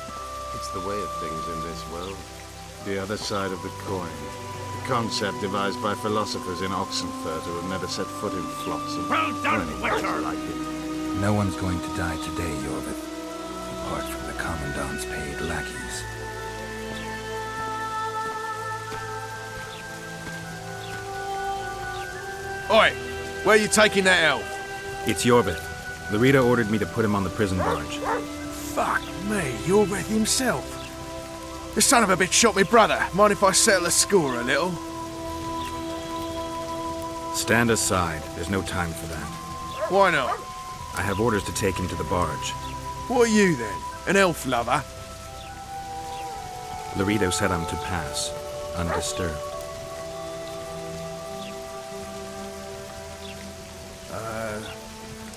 It's the way of things in this world. The other side of the coin. The concept devised by philosophers in Oxenfurt who have never set foot in Flotsam. Well done, Or Witcher! anything like it. No one's going to die today, Yorvith. Apart from the commandant's paid lackeys. Oi! Where are you taking that elf? It's Yorvith. Loredo ordered me to put him on the prison barge. Fuck me, Yorvith himself. The son of a bitch shot me brother. Mind if I settle the score a little? Stand aside. There's no time for that. Why not? I have orders to take him to the barge. What are you then? An elf lover? Loredo said I'm to pass, undisturbed.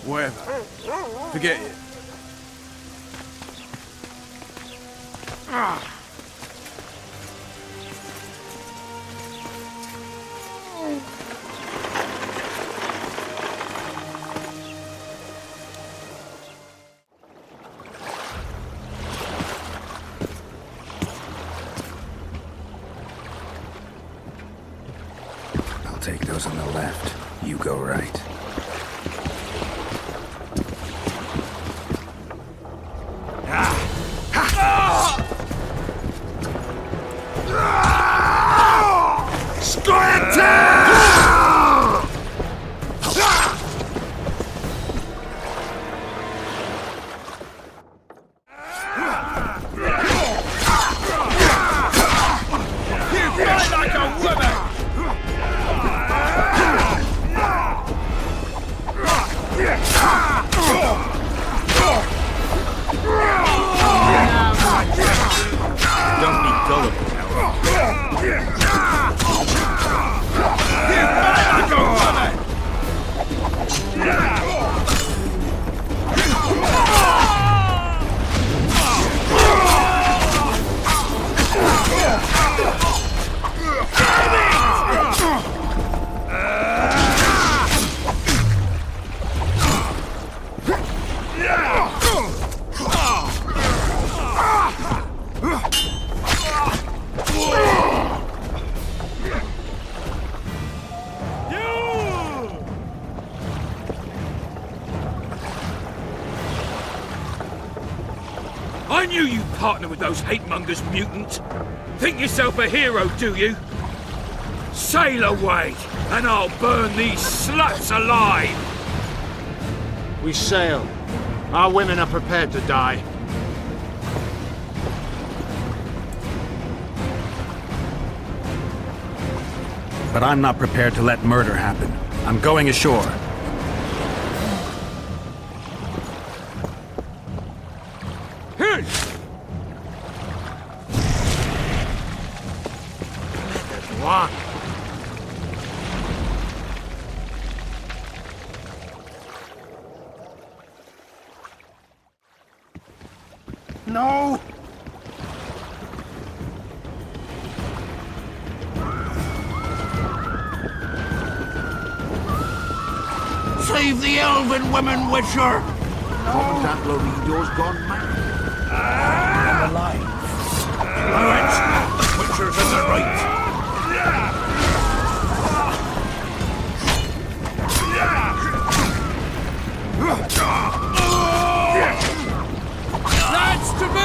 Whatever. Forget it. I'll take those on the left. You go right. I knew you'd partner with those hate-mongers, mutant. Think yourself a hero, do you? Sail away, and I'll burn these sluts alive! We sail. Our women are prepared to die. But I'm not prepared to let murder happen. I'm going ashore. One. No! Save the elven women, Witcher! Commandant Loredo's gone mad. I'm alive. Riots! Witcher's in the right. That's to me!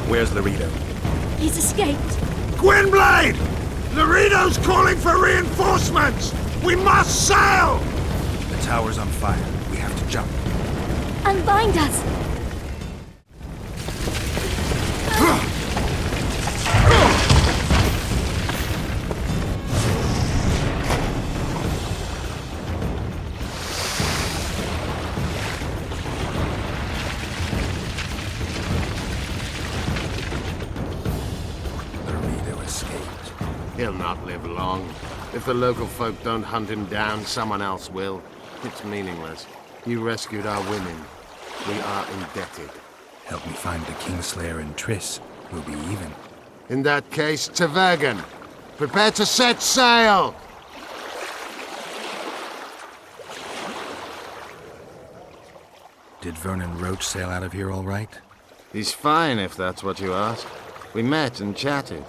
Where's Loredo? He's escaped. Gwynblade! Loredo's calling for reinforcements! We must sail! The tower's on fire. We have to jump. Unbind us! He'll not live long. If the local folk don't hunt him down, someone else will. It's meaningless. You rescued our women. We are indebted. Help me find the kingslayer and Triss. We'll be even. In that case, to Vergen. Prepare to set sail! Did Vernon Roach sail out of here all right? He's fine, if that's what you ask. We met and chatted.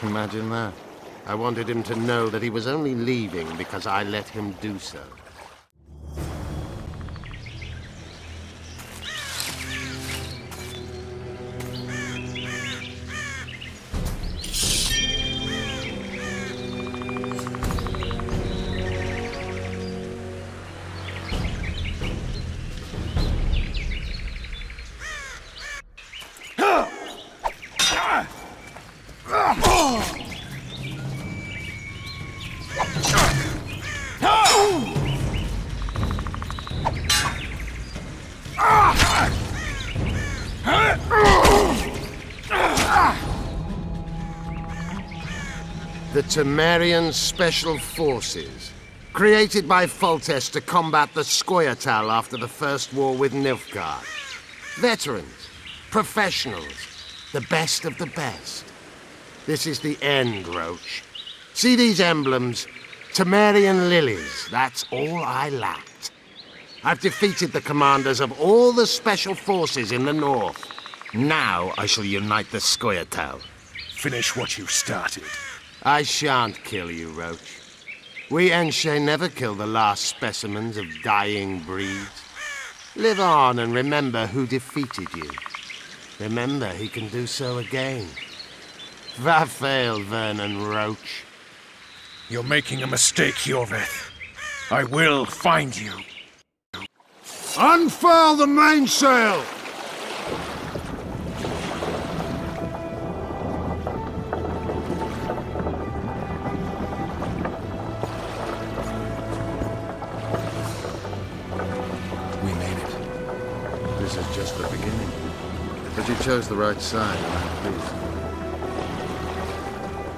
Imagine that. I wanted him to know that he was only leaving because I let him do so. The Temerian Special Forces, created by Foltest to combat the Scoia'tael after the First War with Nilfgaard. Veterans, professionals, the best of the best. This is the end, Roach. See these emblems? Temerian lilies, that's all I lacked. I've defeated the commanders of all the Special Forces in the north. Now I shall unite the Scoia'tael. Finish what you started. I shan't kill you, Roach. We Enshe never kill the last specimens of dying breeds. Live on and remember who defeated you. Remember he can do so again. Va fail, Vernon Roach. You're making a mistake, Jorveth. I will find you. Unfurl the mainsail! This is just the beginning. But you chose the right side, and I'm pleased.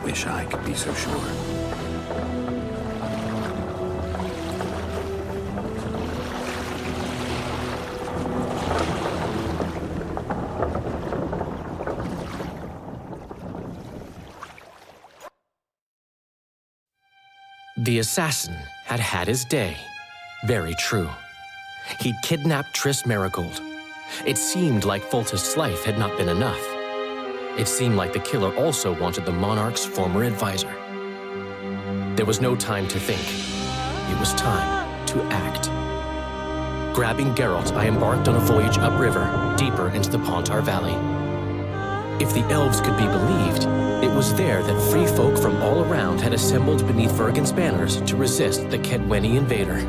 Wish I could be so sure. The assassin had had his day. Very true. He'd kidnapped Triss Marigold. It seemed like Foltest's life had not been enough. It seemed like the killer also wanted the monarch's former advisor. There was no time to think. It was time to act. Grabbing Geralt, I embarked on a voyage upriver, deeper into the Pontar Valley. If the elves could be believed, it was there that free folk from all around had assembled beneath Vergen's banners to resist the Kedweni invader.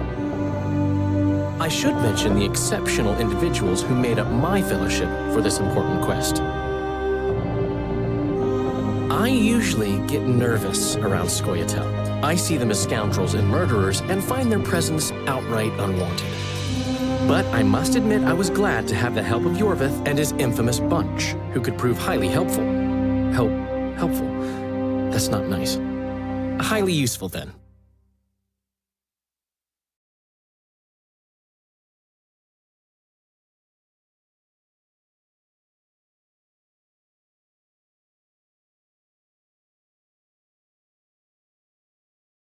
I should mention the exceptional individuals who made up my fellowship for this important quest. I usually get nervous around Scoia'tael. I see them as scoundrels and murderers and find their presence outright unwanted. But I must admit I was glad to have the help of Jorveth and his infamous bunch, who could prove highly helpful. Helpful. That's not nice. Highly useful, then.